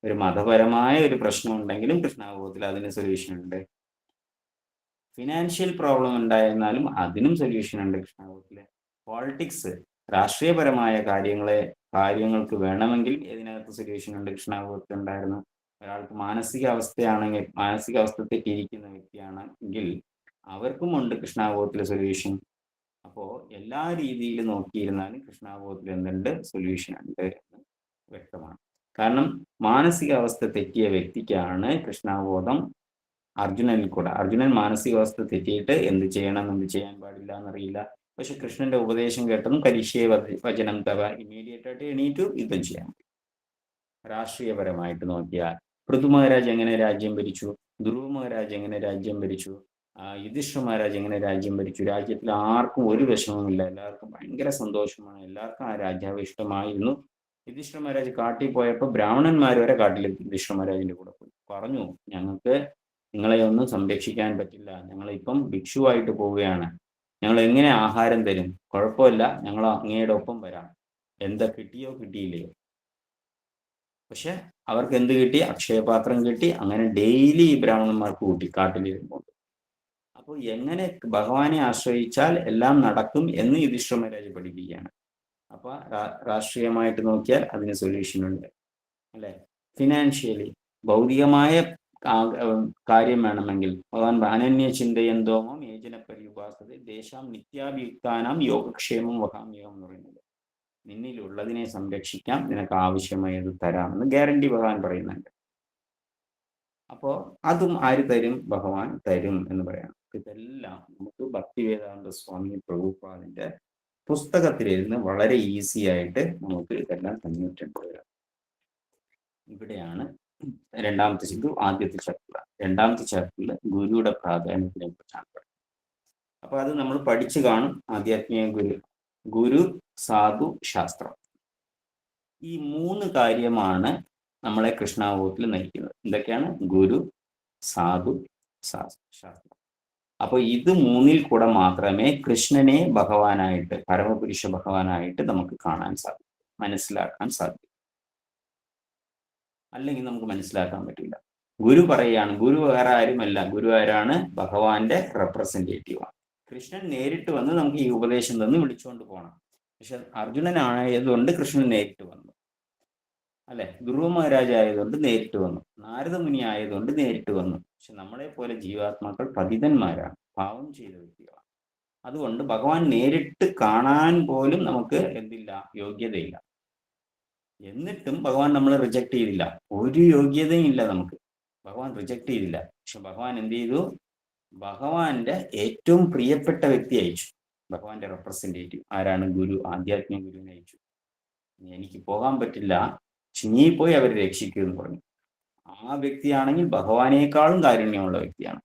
ഒരു മതപരമായ ഒരു പ്രശ്നം ഉണ്ടെങ്കിലും കൃഷ്ണാബോധത്തിൽ അതിന് സൊല്യൂഷൻ ഉണ്ട്. ഫിനാൻഷ്യൽ പ്രോബ്ലം ഉണ്ടായിരുന്നാലും അതിനും സൊല്യൂഷൻ ഉണ്ട് കൃഷ്ണാബോധത്തില്. പോളിറ്റിക്സ്, രാഷ്ട്രീയപരമായ കാര്യങ്ങൾക്ക് വേണമെങ്കിൽ ഇതിനകത്ത് സൊല്യൂഷൻ ഉണ്ട്, കൃഷ്ണാബോധത്തിൽ ഉണ്ടായിരുന്നു. ഒരാൾക്ക് മാനസികാവസ്ഥ തെറ്റിയിരിക്കുന്ന വ്യക്തിയാണെങ്കിൽ അവർക്കും ഉണ്ട് കൃഷ്ണാബോധത്തിലെ സൊല്യൂഷൻ. അപ്പോൾ എല്ലാ രീതിയിൽ നോക്കിയിരുന്നാലും കൃഷ്ണാബോധത്തിൽ എന്തുണ്ട്? സൊല്യൂഷൻ ഉണ്ട് എന്ന് വ്യക്തമാണ്. കാരണം മാനസികാവസ്ഥ തെറ്റിയ വ്യക്തിക്കാണ് കൃഷ്ണാബോധം അർജുനൻ മാനസികാവസ്ഥ തെറ്റിയിട്ട് എന്ത് ചെയ്യണം, എന്ത് ചെയ്യാൻ പാടില്ല എന്നറിയില്ല. പക്ഷെ കൃഷ്ണന്റെ ഉപദേശം കേട്ടതും കരിഷ്യേ വചനം തവ, ഇമ്മീഡിയറ്റ് ആയിട്ട് എണീറ്റു യുദ്ധം ചെയ്യാൻ. രാഷ്ട്രീയപരമായിട്ട് നോക്കിയാൽ പൃഥു മഹാരാജ് എങ്ങനെ രാജ്യം ഭരിച്ചു, ധ്രുവ മഹാരാജ് എങ്ങനെ രാജ്യം ഭരിച്ചു, യുധിഷ്ഠിര മഹാരാജ് എങ്ങനെ രാജ്യം ഭരിച്ചു. രാജ്യത്തിൽ ആർക്കും ഒരു വിഷമവുമില്ല, എല്ലാവർക്കും ഭയങ്കര സന്തോഷമാണ്, എല്ലാവർക്കും ആ രാജാവ് ഇഷ്ടമായിരുന്നു. യുധിഷ്ഠിര മഹാരാജ് കാട്ടിൽ പോയപ്പോൾ ബ്രാഹ്മണന്മാർ വരെ കാട്ടിൽ യുധിഷ്ഠിര മഹാരാജിന്റെ കൂടെ പോയി പറഞ്ഞു, ഞങ്ങൾക്ക് നിങ്ങളെ ഒന്നും സംരക്ഷിക്കാൻ പറ്റില്ല, ഞങ്ങളിപ്പം ഭിക്ഷുവായിട്ട് പോവുകയാണ്, ഞങ്ങൾ എങ്ങനെ ആഹാരം തരും? കുഴപ്പമില്ല, ഞങ്ങൾ അങ്ങയുടെ ഒപ്പം വരാം, എന്താ കിട്ടിയോ കിട്ടിയില്ലയോ? പക്ഷെ അവർക്ക് എന്ത് കിട്ടി? അക്ഷയപാത്രം കിട്ടി. അങ്ങനെ ഡെയിലി ബ്രാഹ്മണന്മാർക്ക് കൂട്ടി കാട്ടിലിരുമ്പോൾ. അപ്പോൾ എങ്ങനെ ഭഗവാനെ ആശ്രയിച്ചാൽ എല്ലാം നടക്കും എന്ന് യുധിഷ്ഠിര മഹാരാജ് പഠിപ്പിക്കുകയാണ്. അപ്പൊ രാഷ്ട്രീയമായിട്ട് നോക്കിയാൽ അതിന് സൊല്യൂഷൻ ഉണ്ട്, അല്ലെ? ഫിനാൻഷ്യലി ഭൗതികമായ കാര്യം വേണമെങ്കിൽ ഭഗവാൻ അനന്യ ചിന്തയന്തോമം ഏജന പരിയുപാസത ദേശാം നിത്യാഭിയുക്താനാം യോഗക്ഷേമം വഹാമ്യകം എന്ന് പറയുന്നത്. നിന്നിലുള്ളതിനെ സംരക്ഷിക്കാം, നിനക്ക് ആവശ്യമായത് തരാമെന്ന് ഗ്യാരണ്ടി ഭഗവാൻ പറയുന്നുണ്ട്. അപ്പോൾ അതും ആര് തരും? ഭഗവാൻ തരും എന്ന് പറയാം. ഇതെല്ലാം നമുക്ക് ഭക്തിവേദാന്ത സ്വാമി പ്രഭുപാദിന്റെ പുസ്തകത്തിലിരുന്ന് വളരെ ഈസി ആയിട്ട് നമുക്ക് ഇതെല്ലാം തന്നിട്ടുണ്ട്. ഇവിടെയാണ് രണ്ടാമത്തെ ചിന്തു ആദ്യത്തെ ചാപ്റ്റർ. രണ്ടാമത്തെ ചാപ്റ്ററിൽ ഗുരുയുടെ പ്രാധാന്യത്തിനെ കുറിച്ചാണ് പറയുന്നത്. അപ്പൊ അത് നമ്മൾ പഠിച്ചു കാണും. ആധ്യാത്മിക ഗുരു, ഗുരു, സാധു, ശാസ്ത്രം. ഈ 3 കാര്യമാണ് നമ്മളെ കൃഷ്ണാവബോധത്തിൽ നയിക്കുന്നത്. എന്തൊക്കെയാണ്? ഗുരു, സാധു, ശാസ്ത്രം. അപ്പോൾ ഇത് 3ൽ കൂടെ മാത്രമേ കൃഷ്ണനെ ഭഗവാനായിട്ട്, പരമപുരുഷ ഭഗവാനായിട്ട് നമുക്ക് കാണാൻ സാധിക്കും, മനസ്സിലാക്കാൻ സാധിക്കും. അല്ലെങ്കിൽ നമുക്ക് മനസ്സിലാക്കാൻ പറ്റില്ല. ഗുരു പറയുകയാണ്, ഗുരു വേറെ ആരുമല്ല, ഗുരു ആരാണ്? ഭഗവാന്റെ റെപ്രസെന്റേറ്റീവാണ്. കൃഷ്ണൻ നേരിട്ട് വന്ന് നമുക്ക് ഈ ഉപദേശം തന്ന് വിളിച്ചുകൊണ്ട് പോകണം. പക്ഷെ അർജുനനായതുകൊണ്ട് കൃഷ്ണൻ നേരിട്ട് വന്നു, അല്ലെ? ധ്രുവ മഹാരാജ് ആയതുകൊണ്ട് നേരിട്ട് വന്നു, നാരദമുനി ആയതുകൊണ്ട് നേരിട്ട് വന്നു. പക്ഷെ നമ്മളെ പോലെ ജീവാത്മാക്കൾ പതിതന്മാരാണ്, പാവം ചെയ്ത വ്യക്തികളാണ്. അതുകൊണ്ട് ഭഗവാൻ നേരിട്ട് കാണാൻ പോലും നമുക്ക് എന്തില്ല? യോഗ്യതയില്ല. എന്നിട്ടും ഭഗവാൻ നമ്മളെ റിജക്ട് ചെയ്തില്ല. ഒരു യോഗ്യതയും ഇല്ല നമുക്ക്. ഭഗവാൻ റിജക്ട് ചെയ്തില്ല. പക്ഷെ ഭഗവാൻ എന്ത് ചെയ്തു? ഭഗവാന്റെ ഏറ്റവും പ്രിയപ്പെട്ട വ്യക്തി അയച്ചു, ഭഗവാന്റെ റെപ്രസെന്റേറ്റീവ്. ആരാണ്? ഗുരു, ആധ്യാത്മിക ഗുരുവിനെ അയച്ചു. എനിക്ക് പോകാൻ പറ്റില്ല, നീ പോയി അവരെ രക്ഷിക്കൂ എന്ന് പറഞ്ഞു. ആ വ്യക്തിയാണെങ്കിൽ ഭഗവാനേക്കാളും കാരുണ്യമുള്ള വ്യക്തിയാണ്.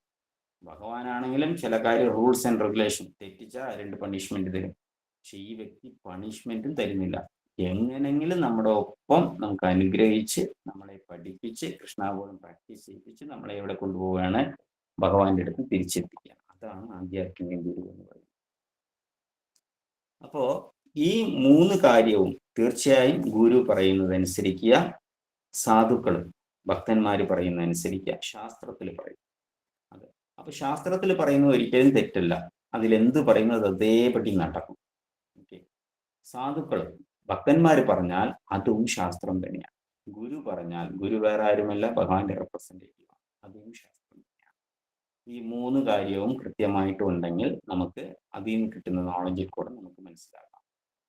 ഭഗവാനാണെങ്കിലും ചില കാര്യം റൂൾസ് ആൻഡ് റെഗുലേഷൻ തെറ്റിച്ചാൽ 2 പണിഷ്മെന്റ് തരും. പക്ഷെ ഈ വ്യക്തി പണിഷ്മെന്റും തരുന്നില്ല. എങ്ങനെങ്കിലും നമ്മുടെ ഒപ്പം നമുക്ക് അനുഗ്രഹിച്ച് നമ്മളെ പഠിപ്പിച്ച് കൃഷ്ണാബോധം പ്രാക്ടീസ് ചെയ്യിപ്പിച്ച് നമ്മളെ എവിടെ കൊണ്ടുപോവുകയാണ്? ഭഗവാന്റെ അടുത്ത് തിരിച്ചെത്തിക്കുക. അതാണ് ആധ്യാത്മിക ഗുരു എന്ന് പറയുന്നത്. അപ്പോ ഈ 3 കാര്യവും തീർച്ചയായും ഗുരു പറയുന്നത് അനുസരിക്കുക, സാധുക്കൾ ഭക്തന്മാര് പറയുന്നത് അനുസരിക്കുക, ശാസ്ത്രത്തിൽ പറയും. അതെ, അപ്പൊ ശാസ്ത്രത്തിൽ പറയുന്നത് ഒരിക്കലും തെറ്റല്ല. അതിലെന്ത് പറയുന്നത് അതേപടി നടക്കും. ഓക്കെ. സാധുക്കൾ ഭക്തന്മാര് പറഞ്ഞാൽ അതും ശാസ്ത്രം തന്നെയാണ്. ഗുരു പറഞ്ഞാൽ, ഗുരു വേറെ ആരുമല്ല, ഭഗവാന്റെ റെപ്രസെന്റേറ്റീവ്, അതും ശാസ്ത്രം തന്നെയാണ്. ഈ 3 കാര്യവും കൃത്യമായിട്ട് ഉണ്ടെങ്കിൽ നമുക്ക് അതിൽ നിന്ന് കിട്ടുന്ന നോളജിൽ കൂടെ നമുക്ക് മനസ്സിലാക്കാം.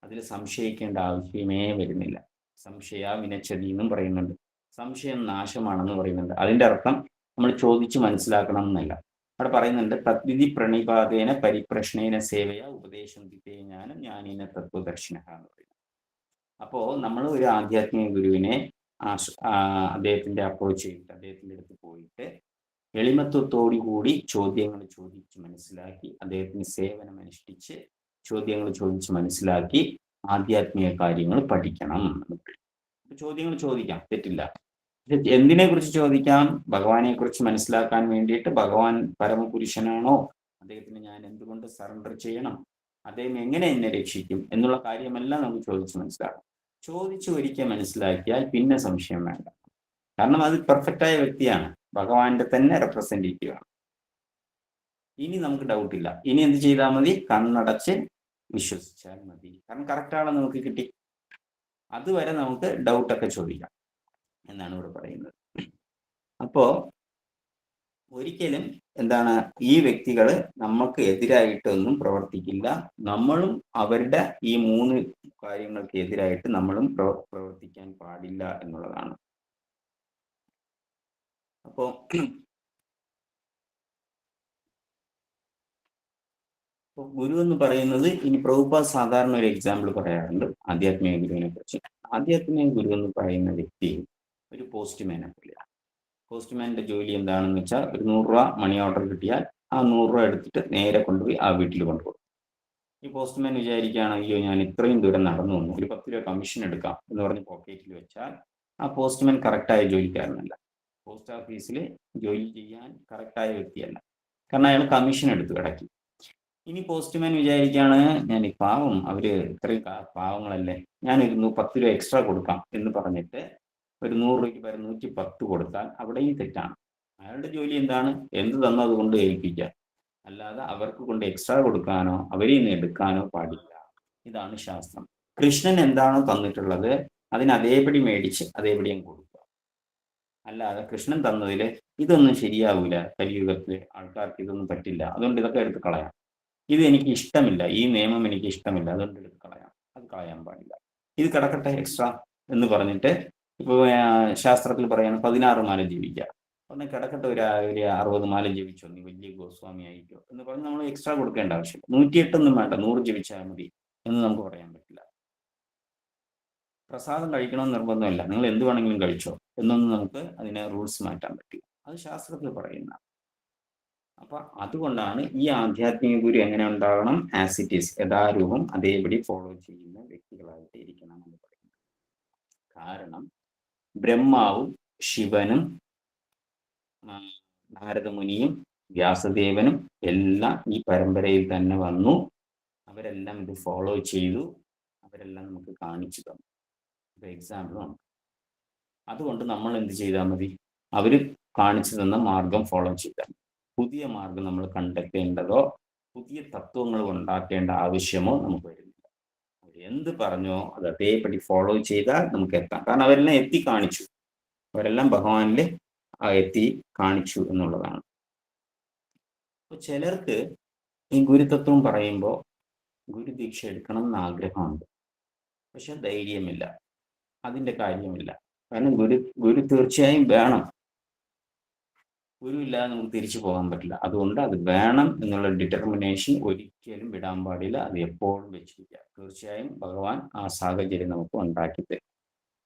അതിൽ സംശയിക്കേണ്ട ആവശ്യമേ വരുന്നില്ല. സംശയ വിനച്ചതി എന്നും പറയുന്നുണ്ട്, സംശയം നാശമാണെന്ന് പറയുന്നുണ്ട്. അതിന്റെ അർത്ഥം നമ്മൾ ചോദിച്ച് മനസ്സിലാക്കണം എന്നല്ല. അവിടെ പറയുന്നുണ്ട്, തദ്വിധി പ്രണിപാതേന പരിപ്രശ്നേന സേവയ ഉപദേശം ദിത്തേ ജ്ഞാനം ജ്ഞാനീന തത്വദർശിന എന്ന് പറയുന്നത്. അപ്പോ നമ്മൾ ഒരു ആധ്യാത്മിക ഗുരുവിനെ അദ്ദേഹത്തിന്റെ അപ്രോച്ച് ചെയ്തിട്ട്, അദ്ദേഹത്തിന്റെ അടുത്ത് പോയിട്ട് എളിമത്വത്തോടു കൂടി ചോദ്യങ്ങൾ ചോദിച്ച് മനസ്സിലാക്കി, അദ്ദേഹത്തിന് സേവനം അനുഷ്ഠിച്ച് ചോദ്യങ്ങൾ ചോദിച്ച് മനസ്സിലാക്കി ആധ്യാത്മിക കാര്യങ്ങൾ പഠിക്കണം. ചോദ്യങ്ങൾ ചോദിക്കാം, തെറ്റില്ല. എന്തിനെ കുറിച്ച് ചോദിക്കാം? ഭഗവാനെ കുറിച്ച് മനസ്സിലാക്കാൻ വേണ്ടിയിട്ട്. ഭഗവാൻ പരമപുരുഷനാണോ? അദ്ദേഹത്തിന് ഞാൻ എന്തുകൊണ്ട് സറണ്ടർ ചെയ്യണം? അദ്ദേഹം എങ്ങനെ എന്നെ രക്ഷിക്കും എന്നുള്ള കാര്യമെല്ലാം നമുക്ക് ചോദിച്ച് മനസ്സിലാക്കാം. ചോദിച്ച് ഒരിക്കൽ മനസ്സിലാക്കിയാൽ പിന്നെ സംശയം വേണ്ട. കാരണം അത് പെർഫെക്റ്റായ വ്യക്തിയാണ്, ഭഗവാന്റെ തന്നെ റെപ്രസെന്റേറ്റീവാണ്. ഇനി നമുക്ക് ഡൗട്ടില്ല. ഇനി എന്ത് ചെയ്താൽ മതി? കണ്ണടച്ച് വിശ്വസിച്ചാൽ മതി. കാരണം കറക്റ്റാണെന്ന് നമുക്ക് കിട്ടി. അതുവരെ നമുക്ക് ഡൗട്ടൊക്കെ ചോദിക്കാം എന്നാണ് ഇവിടെ പറയുന്നത്. അപ്പോ ഒരിക്കലും എന്താണ്, ഈ വ്യക്തികൾ നമുക്ക് എതിരായിട്ടൊന്നും പ്രവർത്തിക്കില്ല. നമ്മളും അവരുടെ ഈ 3 കാര്യങ്ങൾക്ക് എതിരായിട്ട് നമ്മളും പ്രവർത്തിക്കാൻ പാടില്ല എന്നുള്ളതാണ്. അപ്പോ ഗുരു എന്ന് പറയുന്നത്, ഇനി പ്രഭുപാദ് സാധാരണ ഒരു എക്സാമ്പിൾ പറയാറുണ്ട് ആധ്യാത്മിക ഗുരുവിനെ കുറിച്ച്. ആധ്യാത്മിക ഗുരു എന്ന് പറയുന്ന വ്യക്തി ഒരു പോസ്റ്റ്മാനെ പോലെയാണ്. പോസ്റ്റ്മാന്റെ ജോലി എന്താണെന്ന് വെച്ചാൽ, ഒരു 100 രൂപ മണി ഓർഡർ കിട്ടിയാൽ ആ 100 രൂപ എടുത്തിട്ട് നേരെ കൊണ്ടുപോയി ആ വീട്ടിൽ കൊണ്ടുപോകും. ഈ പോസ്റ്റ്മാൻ വിചാരിക്കുകയാണ്, അയ്യോ ഞാൻ ഇത്രയും ദൂരം നടന്നു വന്നു, ഒരു 10 രൂപ കമ്മീഷൻ എടുക്കാം എന്ന് പറഞ്ഞ് പോക്കറ്റിൽ വെച്ചാൽ ആ പോസ്റ്റ്മാൻ കറക്റ്റായ ജോലിക്കാരനല്ല, പോസ്റ്റ് ഓഫീസിൽ ജോലി ചെയ്യാൻ കറക്റ്റായ വ്യക്തിയല്ല. കാരണം അയാൾ കമ്മീഷൻ എടുത്തു ഇടയ്ക്ക്. ഇനി പോസ്റ്റ്മാൻ വിചാരിക്കുകയാണ്, ഞാൻ ഈ പാവം അവർ ഇത്രയും പാവങ്ങളല്ലേ, ഞാനൊരു 10 രൂപ എക്സ്ട്രാ കൊടുക്കാം എന്ന് പറഞ്ഞിട്ട് ഒരു 100 രൂപയ്ക്ക് പകരം 110 കൊടുത്താൽ അവിടെയും തെറ്റാണ്. അയാളുടെ ജോലി എന്താണ്? എന്ത് തന്നോ അതുകൊണ്ട് ഏൽപ്പിക്കുക, അല്ലാതെ അവർക്ക് കൊണ്ട് എക്സ്ട്രാ കൊടുക്കാനോ അവരിൽ നിന്ന് എടുക്കാനോ പാടില്ല. ഇതാണ് ശാസ്ത്രം. കൃഷ്ണൻ എന്താണോ തന്നിട്ടുള്ളത് അതിന് അതേപടി മേടിച്ച് അതേപടി അങ്ങ് കൊടുക്കുക. അല്ലാതെ കൃഷ്ണൻ തന്നതിൽ ഇതൊന്നും ശരിയാവില്ല, കലിയുഗത്തിൽ ആൾക്കാർക്ക് ഇതൊന്നും പറ്റില്ല, അതുകൊണ്ട് ഇതൊക്കെ എടുത്ത് കളയാം, ഇത് എനിക്ക് ഇഷ്ടമില്ല, ഈ നിയമം എനിക്ക് ഇഷ്ടമില്ല, അതുകൊണ്ട് എടുത്ത് കളയാം, അത് കളയാൻ പാടില്ല, ഇത് കിടക്കട്ടെ എക്സ്ട്രാ എന്ന് പറഞ്ഞിട്ട് ഇപ്പോൾ ശാസ്ത്രത്തിൽ പറയുന്നത് 16 മാല ജീവിക്കുക, ഒന്ന് കിടക്കട്ടെ, ഒരു 60 മാല ജീവിച്ചോ, നീ വലിയ ഗോസ്വാമി ആയിക്കോ എന്ന് പറഞ്ഞ് നമ്മൾ എക്സ്ട്രാ കൊടുക്കേണ്ട ആവശ്യമില്ല. 108 ഒന്നും വേണ്ട, 100 ജീവിച്ചാൽ മതി എന്ന് നമുക്ക് പറയാൻ പറ്റില്ല. പ്രസാദം കഴിക്കണമെന്ന് നിർബന്ധമില്ല, നിങ്ങൾ എന്ത് വേണമെങ്കിലും കഴിച്ചോ എന്നൊന്നും നമുക്ക് അതിനെ റൂൾസ് മാറ്റാൻ പറ്റില്ല, അത് ശാസ്ത്രത്തിൽ പറയുന്ന. അപ്പൊ അതുകൊണ്ടാണ് ഈ ആധ്യാത്മിക ഗുരു എങ്ങനെ ഉണ്ടാകണം? ആസ് ഇറ്റ് ഈസ്, യഥാരൂപം അതേപടി ഫോളോ ചെയ്യുന്ന വ്യക്തികളായിട്ട് ഇരിക്കണം എന്ന് പറയുന്നത്. കാരണം ബ്രഹ്മാവും ശിവനും നാരദമുനിയും വ്യാസദേവനും എല്ലാം ഈ പരമ്പരയിൽ തന്നെ വന്നു, അവരെല്ലാം ഇത് ഫോളോ ചെയ്തു, അവരെല്ലാം നമുക്ക് കാണിച്ചു തന്നു. ഒരു എക്സാമ്പിൾ ആണ്. അതുകൊണ്ട് നമ്മൾ എന്ത് ചെയ്താൽ മതി? അവർ കാണിച്ചു തന്ന മാർഗം ഫോളോ ചെയ്താൽ. പുതിയ മാർഗം നമ്മൾ കണ്ടെത്തേണ്ടതോ പുതിയ തത്വങ്ങൾ ഉണ്ടാക്കേണ്ട ആവശ്യമോ നമുക്ക് വരുന്നില്ല. അവർ എന്ത് പറഞ്ഞോ അത് അതേപടി ഫോളോ ചെയ്താൽ നമുക്ക് എത്താം. കാരണം അവരെല്ലാം എത്തി കാണിച്ചു, അവരെല്ലാം ഭഗവാനിൽ എത്തി കാണിച്ചു എന്നുള്ളതാണ്. അപ്പോൾ ചിലർക്ക് ഈ ഗുരുതത്വം പറയുമ്പോൾ ഗുരുദീക്ഷ എടുക്കണം എന്ന് ആഗ്രഹമുണ്ട്, പക്ഷെ ധൈര്യമില്ല, അതിൻ്റെ കാര്യമില്ല. കാരണം ഗുരു തീർച്ചയായും വേണം, ഗുരു ഇല്ലാതെ നമുക്ക് തിരിച്ചു പോകാൻ പറ്റില്ല. അതുകൊണ്ട് അത് വേണം എന്നുള്ള ഡിറ്റർമിനേഷൻ ഒരിക്കലും വിടാൻ പാടില്ല, അത് എപ്പോഴും വെച്ചിരിക്കുക. തീർച്ചയായും ഭഗവാൻ ആ സാഹചര്യം നമുക്ക് ഉണ്ടാക്കി തരും.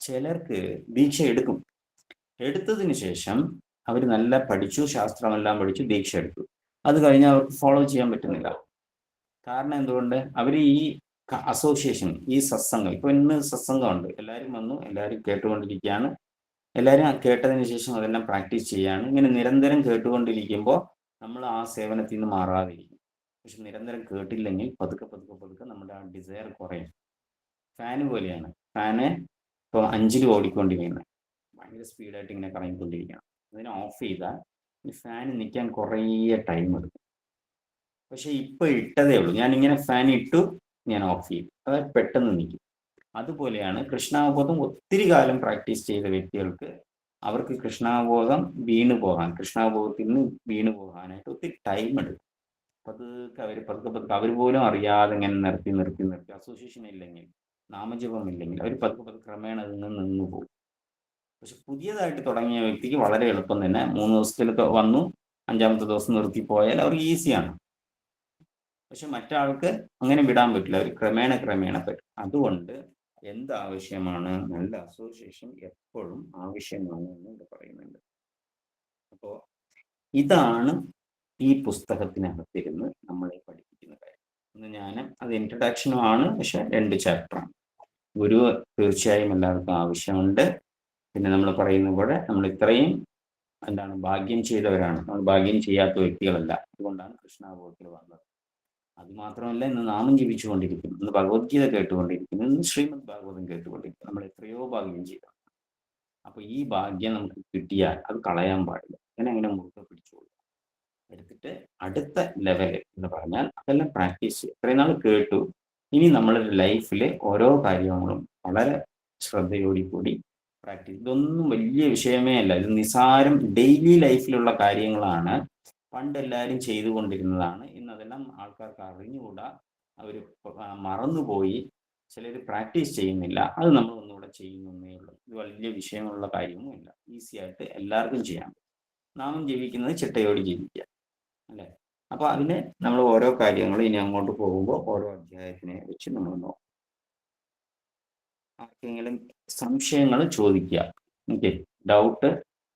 ചിലർക്ക് ദീക്ഷ എടുക്കും, എടുത്തതിന് ശേഷം അവർ നല്ല പഠിച്ചു, ശാസ്ത്രമെല്ലാം പഠിച്ചു, ദീക്ഷ എടുത്തു, അത് കഴിഞ്ഞ് അവർക്ക് ഫോളോ ചെയ്യാൻ പറ്റുന്നില്ല. കാരണം എന്തുകൊണ്ട്? അവർ ഈ അസോസിയേഷൻ, ഈ സത്സംഗം, ഇപ്പൊ ഇന്ന് സത്സംഗമുണ്ട്, എല്ലാവരും വന്നു, എല്ലാവരും കേട്ടുകൊണ്ടിരിക്കുകയാണ്, എല്ലാവരും കേട്ടതിന് ശേഷം അതെല്ലാം പ്രാക്ടീസ് ചെയ്യുകയാണ്. ഇങ്ങനെ നിരന്തരം കേട്ടുകൊണ്ടിരിക്കുമ്പോൾ നമ്മൾ ആ സേവനത്തിൽ നിന്ന് മാറാതിരിക്കും. പക്ഷെ നിരന്തരം കേട്ടില്ലെങ്കിൽ പതുക്കെ പതുക്കെ പതുക്കെ നമ്മുടെ ആ ഡിസയർ കുറയും. ഫാന് പോലെയാണ്, ഫാന് ഇപ്പോൾ 5-ൽ ഓടിക്കൊണ്ടിരിക്കുന്നത്, ഭയങ്കര സ്പീഡായിട്ട് ഇങ്ങനെ കറങ്ങിക്കൊണ്ടിരിക്കണം. അതിനെ ഓഫ് ചെയ്താൽ ഈ ഫാൻ നിൽക്കാൻ കുറേ ടൈം എടുക്കും. പക്ഷെ ഇപ്പൊ ഇട്ടതേ ഉള്ളൂ, ഞാൻ ഇങ്ങനെ ഫാൻ ഇട്ടു, ഞാൻ ഓഫ് ചെയ്തു, അതായത് പെട്ടെന്ന് നിൽക്കും. അതുപോലെയാണ് കൃഷ്ണാവബോധം ഒത്തിരി കാലം പ്രാക്ടീസ് ചെയ്ത വ്യക്തികൾക്ക് അവർക്ക് കൃഷ്ണാവബോധം കൃഷ്ണാവബോധത്തിൽ നിന്ന് വീണു പോകാനായിട്ട് ഒത്തിരി ടൈം എടുക്കും. പതുക്കെ അവർ പോലും അറിയാതെ ഇങ്ങനെ നിർത്തി അസോസിയേഷൻ ഇല്ലെങ്കിൽ, നാമജപം ഇല്ലെങ്കിൽ അവർ പതുക്കെ ക്രമേണ അതിൽ നിന്ന് നിന്നു പോകും. പക്ഷെ പുതിയതായിട്ട് തുടങ്ങിയ വ്യക്തിക്ക് വളരെ എളുപ്പം തന്നെ 3 ദിവസത്തിലൊക്കെ വന്നു, 5-ാമത്തെ ദിവസം നിർത്തിപ്പോയാൽ അവർക്ക് ഈസിയാണ്. പക്ഷെ മറ്റാൾക്ക് അങ്ങനെ വിടാൻ പറ്റില്ല, അവർ ക്രമേണ പറ്റും. അതുകൊണ്ട് എന്താവശ്യമാണ്? നല്ല അസോസിയേഷൻ എപ്പോഴും ആവശ്യമാണ് എന്ന് പറയുന്നുണ്ട്. അപ്പോൾ ഇതാണ് ഈ പുസ്തകത്തിനകത്തിരുന്ന് നമ്മളെ പഠിപ്പിക്കുന്ന കാര്യം. ഇന്ന് ഞാൻ അത് ഇൻട്രഡക്ഷനും ആണ്, പക്ഷെ 2 ചാപ്റ്ററാണ്. ഗുരു തീർച്ചയായും എല്ലാവർക്കും ആവശ്യമുണ്ട്. പിന്നെ നമ്മൾ പറയുന്ന പോലെ നമ്മൾ ഇത്രയും ഭാഗ്യം ചെയ്തവരാണ്, നമ്മൾ ഭാഗ്യം ചെയ്യാത്ത വ്യക്തികളല്ല. അതുകൊണ്ടാണ് കൃഷ്ണാവബോധത്തിൽ വന്നത്. അതുമാത്രമല്ല, ഇന്ന് നാമം ജപിച്ചുകൊണ്ടിരിക്കുന്നു, ഇന്ന് ഭഗവത്ഗീത കേട്ടുകൊണ്ടിരിക്കുന്നു, ഇന്ന് ശ്രീമദ് ഭാഗവതം കേട്ടുകൊണ്ടിരിക്കുന്നു. നമ്മൾ എത്രയോ ഭാഗ്യം ചെയ്തു. അപ്പൊ ഈ ഭാഗ്യം നമുക്ക് കിട്ടിയാൽ അത് കളയാൻ പാടില്ല. അങ്ങനെ മുറുകെ പിടിച്ചോളൂ. എടുത്തിട്ട് അടുത്ത ലെവല് എന്ന് പറഞ്ഞാൽ അതെല്ലാം പ്രാക്ടീസ് ചെയ്യും. ഇത്രയും നാൾ കേട്ടു, ഇനി നമ്മളുടെ ലൈഫിൽ ഓരോ കാര്യങ്ങളും വളരെ ശ്രദ്ധയോടുകൂടി പ്രാക്ടീസ്. ഇതൊന്നും വലിയ വിഷയമേ അല്ല, ഇത് നിസാരം ഡെയിലി ലൈഫിലുള്ള കാര്യങ്ങളാണ്. പണ്ട് എല്ലാവരും ചെയ്തുകൊണ്ടിരുന്നതാണ്. ഇന്ന് അതെല്ലാം ആൾക്കാർക്ക് അറിഞ്ഞുകൂടാ, അവർ മറന്നുപോയി, ചിലർ പ്രാക്ടീസ് ചെയ്യുന്നില്ല. അത് നമ്മൾ ഒന്നുകൂടെ ചെയ്യുന്നേ ഉള്ളൂ. ഇത് വലിയ വിഷയമുള്ള കാര്യമൊന്നുമില്ല, ഈസി ആയിട്ട് എല്ലാവർക്കും ചെയ്യാം. നാമം ജപിക്കുന്നത് ചിട്ടയോട് ജപിക്കുക, അല്ലേ? അപ്പൊ അതിന് നമ്മൾ ഓരോ കാര്യങ്ങളും ഇനി അങ്ങോട്ട് പോകുമ്പോൾ ഓരോ അധ്യായത്തിനെ വെച്ച് നമ്മൾ നോക്കും. ആർക്കെങ്കിലും സംശയങ്ങൾ ചോദിക്കുക, ഓക്കെ? ഡൗട്ട്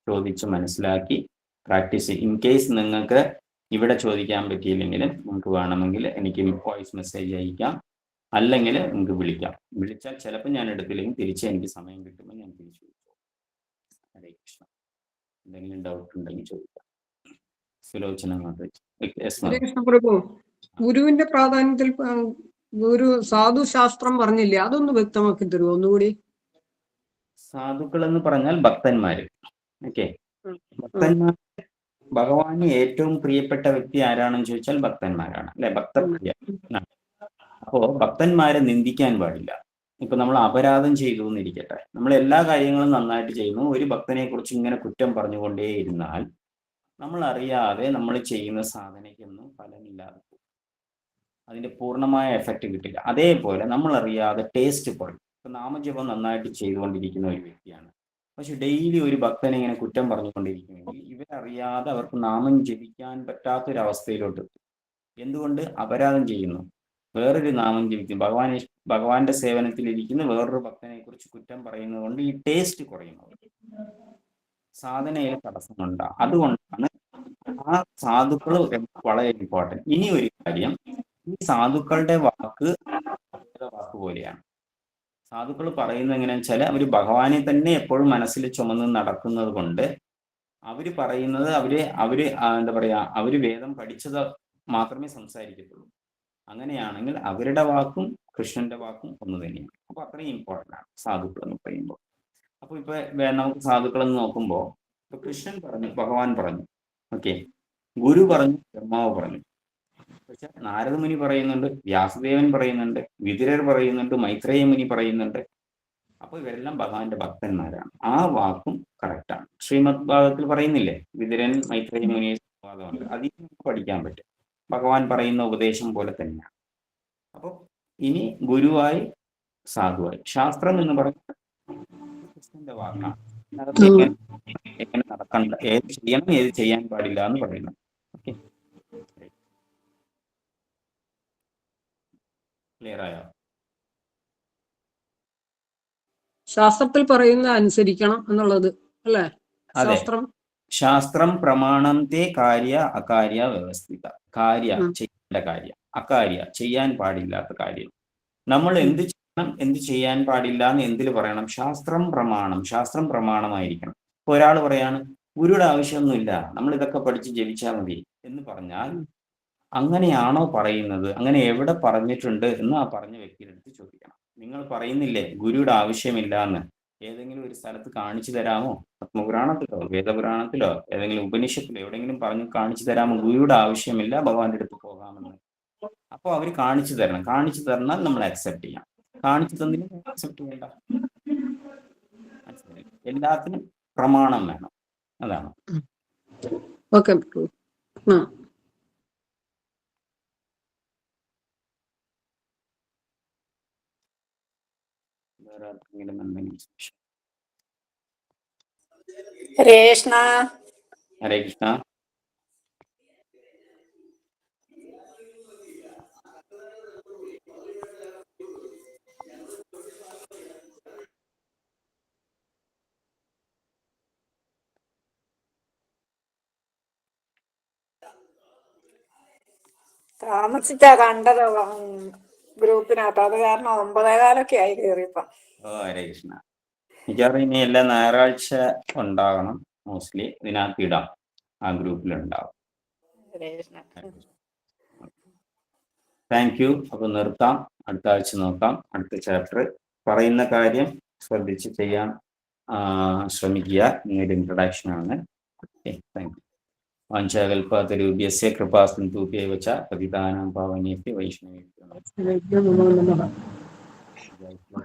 ചോദിച്ച് മനസ്സിലാക്കി പ്രാക്ടീസ്. ഇൻ കേസ് നിങ്ങൾക്ക് ഇവിടെ ചോദിക്കാൻ പറ്റിയില്ലെങ്കിലും നമുക്ക് വേണമെങ്കിൽ എനിക്ക് വോയിസ് മെസ്സേജ് അയക്കാം, അല്ലെങ്കിൽ നിങ്ങൾക്ക് വിളിക്കാം. വിളിച്ചാൽ ചിലപ്പോൾ ഞാൻ എടുത്തില്ലെങ്കിൽ തിരിച്ച് എനിക്ക് സമയം കിട്ടുമ്പോൾ ഞാൻ തിരിച്ചു വിളിച്ചു. ഹരേ കൃഷ്ണ. എന്തെങ്കിലും ഡൗട്ട് ഉണ്ടെങ്കിൽ ചോദിക്കാം. സുലോചന ഹരേ കൃഷ്ണ പ്രഭു, ഗുരുവിന്റെ പ്രാധാന്യത്തിൽ ഒരു സാധു ശാസ്ത്രം പറഞ്ഞില്ലേ, അതൊന്ന് വ്യക്തമാക്കി തരുമോ ഒന്നുകൂടി? സാധുക്കൾ എന്ന് പറഞ്ഞാൽ ഭക്തന്മാര്. ഓക്കെ, ഭക്തന്മാർ ഭഗവാന് ഏറ്റവും പ്രിയപ്പെട്ട വ്യക്തി ആരാണെന്ന് ചോദിച്ചാൽ ഭക്തന്മാരാണ്, അല്ലെ? ഭക്തപ്രിയ. അപ്പോ ഭക്തന്മാരെ നിന്ദിക്കാൻ പാടില്ല. ഇപ്പൊ നമ്മൾ അപരാധം ചെയ്തു എന്നിരിക്കട്ടെ, നമ്മൾ എല്ലാ കാര്യങ്ങളും നന്നായിട്ട് ചെയ്യുന്നു, ഒരു ഭക്തനെ കുറിച്ച് ഇങ്ങനെ കുറ്റം പറഞ്ഞുകൊണ്ടേയിരുന്നാൽ നമ്മൾ അറിയാതെ നമ്മൾ ചെയ്യുന്ന സാധനയ്ക്കൊന്നും ഫലമില്ലാതെ പോകും, അതിന്റെ പൂർണ്ണമായ എഫക്റ്റ് കിട്ടില്ല. അതേപോലെ നമ്മൾ അറിയാതെ ടേസ്റ്റ് കുറയും. ഇപ്പൊ നാമജപം നന്നായിട്ട് ചെയ്തുകൊണ്ടിരിക്കുന്ന ഒരു വ്യക്തിയാണ്, പക്ഷെ ഡെയിലി ഒരു ഭക്തനെ ഇങ്ങനെ കുറ്റം പറഞ്ഞുകൊണ്ടിരിക്കുമെങ്കിൽ ഇവരറിയാതെ അവർക്ക് നാമം ജപിക്കാൻ പറ്റാത്തൊരവസ്ഥയിലോട്ട് എത്തും. എന്തുകൊണ്ട്? അപരാധം ചെയ്യുന്നു, വേറൊരു നാമം ജപിക്കും, ഭഗവാന്റെ സേവനത്തിലിരിക്കുന്ന വേറൊരു ഭക്തനെ കുറിച്ച് കുറ്റം പറയുന്നത് കൊണ്ട് ഈ ടേസ്റ്റ് കുറയുന്നു, സാധനയിൽ തടസ്സമുണ്ടാകും. അതുകൊണ്ടാണ് ആ സാധുക്കൾ വളരെ ഇമ്പോർട്ടൻറ്റ്. ഇനി ഒരു കാര്യം, ഈ സാധുക്കളുടെ വാക്ക് പോലെയാണ്. സാധുക്കൾ പറയുന്നത് എങ്ങനെയാണെന്ന് വെച്ചാൽ അവർ ഭഗവാനെ തന്നെ എപ്പോഴും മനസ്സിൽ ചുമന്ന് നടക്കുന്നത് കൊണ്ട് അവര് പറയുന്നത് എന്താ പറയാ, അവര് വേദം പഠിച്ചത് മാത്രമേ സംസാരിക്കത്തുള്ളൂ. അങ്ങനെയാണെങ്കിൽ അവരുടെ വാക്കും കൃഷ്ണന്റെ വാക്കും ഒന്ന് തന്നെയാണ്. അപ്പൊ അത്രയും ഇമ്പോർട്ടൻ്റ് ആണ് സാധുക്കൾ എന്ന് പറയുമ്പോൾ. അപ്പൊ ഇപ്പൊ നമുക്ക് സാധുക്കൾ എന്ന് നോക്കുമ്പോൾ ഇപ്പൊ കൃഷ്ണൻ പറഞ്ഞു, ഭഗവാൻ പറഞ്ഞു, ഓക്കെ, ഗുരു പറഞ്ഞു, ബ്രഹ്മാവ് പറഞ്ഞു. പക്ഷെ നാരദ മുനി പറയുന്നുണ്ട്, വ്യാസദേവൻ പറയുന്നുണ്ട്, വിതുരർ പറയുന്നുണ്ട്, മൈത്രേയ മുനി പറയുന്നുണ്ട്. അപ്പൊ ഇവരെല്ലാം ഭഗവാന്റെ ഭക്തന്മാരാണ്. ആ വാക്കും കറക്റ്റാണ്. ശ്രീമദ് ഭാഗത്തിൽ പറയുന്നില്ലേ, വിതുരൻ മൈത്രേയ മുനി വാദമുണ്ട്, അതിൽ നമുക്ക് പഠിക്കാൻ പറ്റും. ഭഗവാൻ പറയുന്ന ഉപദേശം പോലെ തന്നെയാണ്. അപ്പൊ ഇനി ഗുരുവായി സാധുവായി. ശാസ്ത്രം എന്ന് പറയുന്നത് കൃഷ്ണന്റെ വാക്കാണ്. അതിനകത്ത് എങ്ങനെ നടക്കണ്ട, ഏത് ചെയ്യണം ഏത് ചെയ്യാൻ പാടില്ല എന്ന് പറയുന്നത്. ഓക്കെ, ക്ലിയർ ആയോ? ശാസ്ത്രത്തിൽ പറയുന്ന അനുസരിക്കണം എന്നുള്ളത് അല്ലേ? ശാസ്ത്രം ശാസ്ത്രം പ്രമാണം തേ കാര്യ അകാര്യ വ്യവസ്ഥിത. കാര്യ ചെയ്യേണ്ട കാര്യം, അകാര്യ ചെയ്യാൻ പാടില്ലാത്ത കാര്യം. നമ്മൾ എന്ത് ചെയ്യണം എന്ത് ചെയ്യാൻ പാടില്ല എന്ന് എന്തിൽ പറയണം? ശാസ്ത്രം പ്രമാണം. ശാസ്ത്രം പ്രമാണമായിരിക്കണം. ഇപ്പൊ ഒരാൾ പറയാണ് ഗുരുയുടെ ആവശ്യമൊന്നുമില്ല, നമ്മൾ ഇതൊക്കെ പഠിച്ച് ജപിച്ചാൽ മതി എന്ന് പറഞ്ഞാൽ അങ്ങനെയാണോ പറയുന്നത്? അങ്ങനെ എവിടെ പറഞ്ഞിട്ടുണ്ട് എന്ന് ആ പറഞ്ഞ വ്യക്തിയുടെ അടുത്ത് ചോദിക്കണം. നിങ്ങൾ പറയുന്നില്ലേ ഗുരുയുടെ ആവശ്യമില്ല എന്ന്, ഏതെങ്കിലും ഒരു സ്ഥലത്ത് കാണിച്ചു തരാമോ? പത്മപുരാണത്തിലോ വേദപുരാണത്തിലോ ഏതെങ്കിലും ഉപനിഷത്തിലോ എവിടെയെങ്കിലും പറഞ്ഞു കാണിച്ചു തരാമോ ഗുരുയുടെ ആവശ്യമില്ല, ഭഗവാന്റെ അടുത്ത് പോകാമെന്ന്? അപ്പോൾ അവർ കാണിച്ചു തരണം. കാണിച്ചു തന്നാൽ നമ്മൾ അക്സെപ്റ്റ് ചെയ്യാം, കാണിച്ചു തന്നില്ലെങ്കിൽ അക്സെപ്റ്റ് ചെയ്യണ്ട. എല്ലാത്തിനും പ്രമാണം വേണം, അതാണ്. ഓക്കെ. വേറെ ആർക്കെങ്കിലും എന്തെങ്കിലും സംശയം? ഹരേ കൃഷ്ണ. ഹരേ കൃഷ്ണ. താമസിച്ചാ കണ്ടത് ഗ്രൂപ്പിനകത്ത്, അത് കാരണം 9:15 ആയി കയറിയപ്പോ. ഓ ഹരേ കൃഷ്ണ. മിക്കവാറും ഇനി എല്ലാ ഞായറാഴ്ച ഉണ്ടാകണം, മോസ്റ്റ്ലി ഇതിനകത്ത് ഇടാം, ആ ഗ്രൂപ്പിലുണ്ടാവും. Thank you. അപ്പൊ നിർത്താം, അടുത്ത ആഴ്ച നോക്കാം. അടുത്ത ചാപ്റ്റർ പറയുന്ന കാര്യം ശ്രദ്ധിച്ച് ചെയ്യാൻ ശ്രമിക്കുക. ഇങ്ങനൊരു ഇൻട്രൊഡക്ഷൻ ആണ്. Thank you. വാഞ്ചാകൽപാതരൂപ്യസ്യ കൃപാസിന്ധുഭ്യേവ ച പതിതാനാം പാവനേഭ്യോ വൈഷ്ണവേഭ്യോ നമഃ.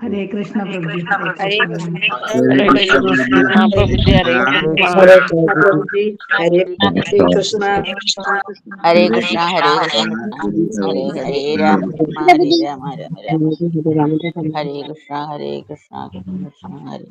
ഹരേ കൃഷ്ണ പ്രഭുജി. ഹരേ കൃഷ്ണ. ഹരേ കൃഷ്ണ. ഹരേ കൃഷ്ണ. ഹരേ ഹരേ രാമ ഹരേ രാമ രാമ രാമ ഹരേ കൃഷ്ണ. ഹരേ കൃഷ്ണ കൃഷ്ണ കൃഷ്ണ ഹരേ.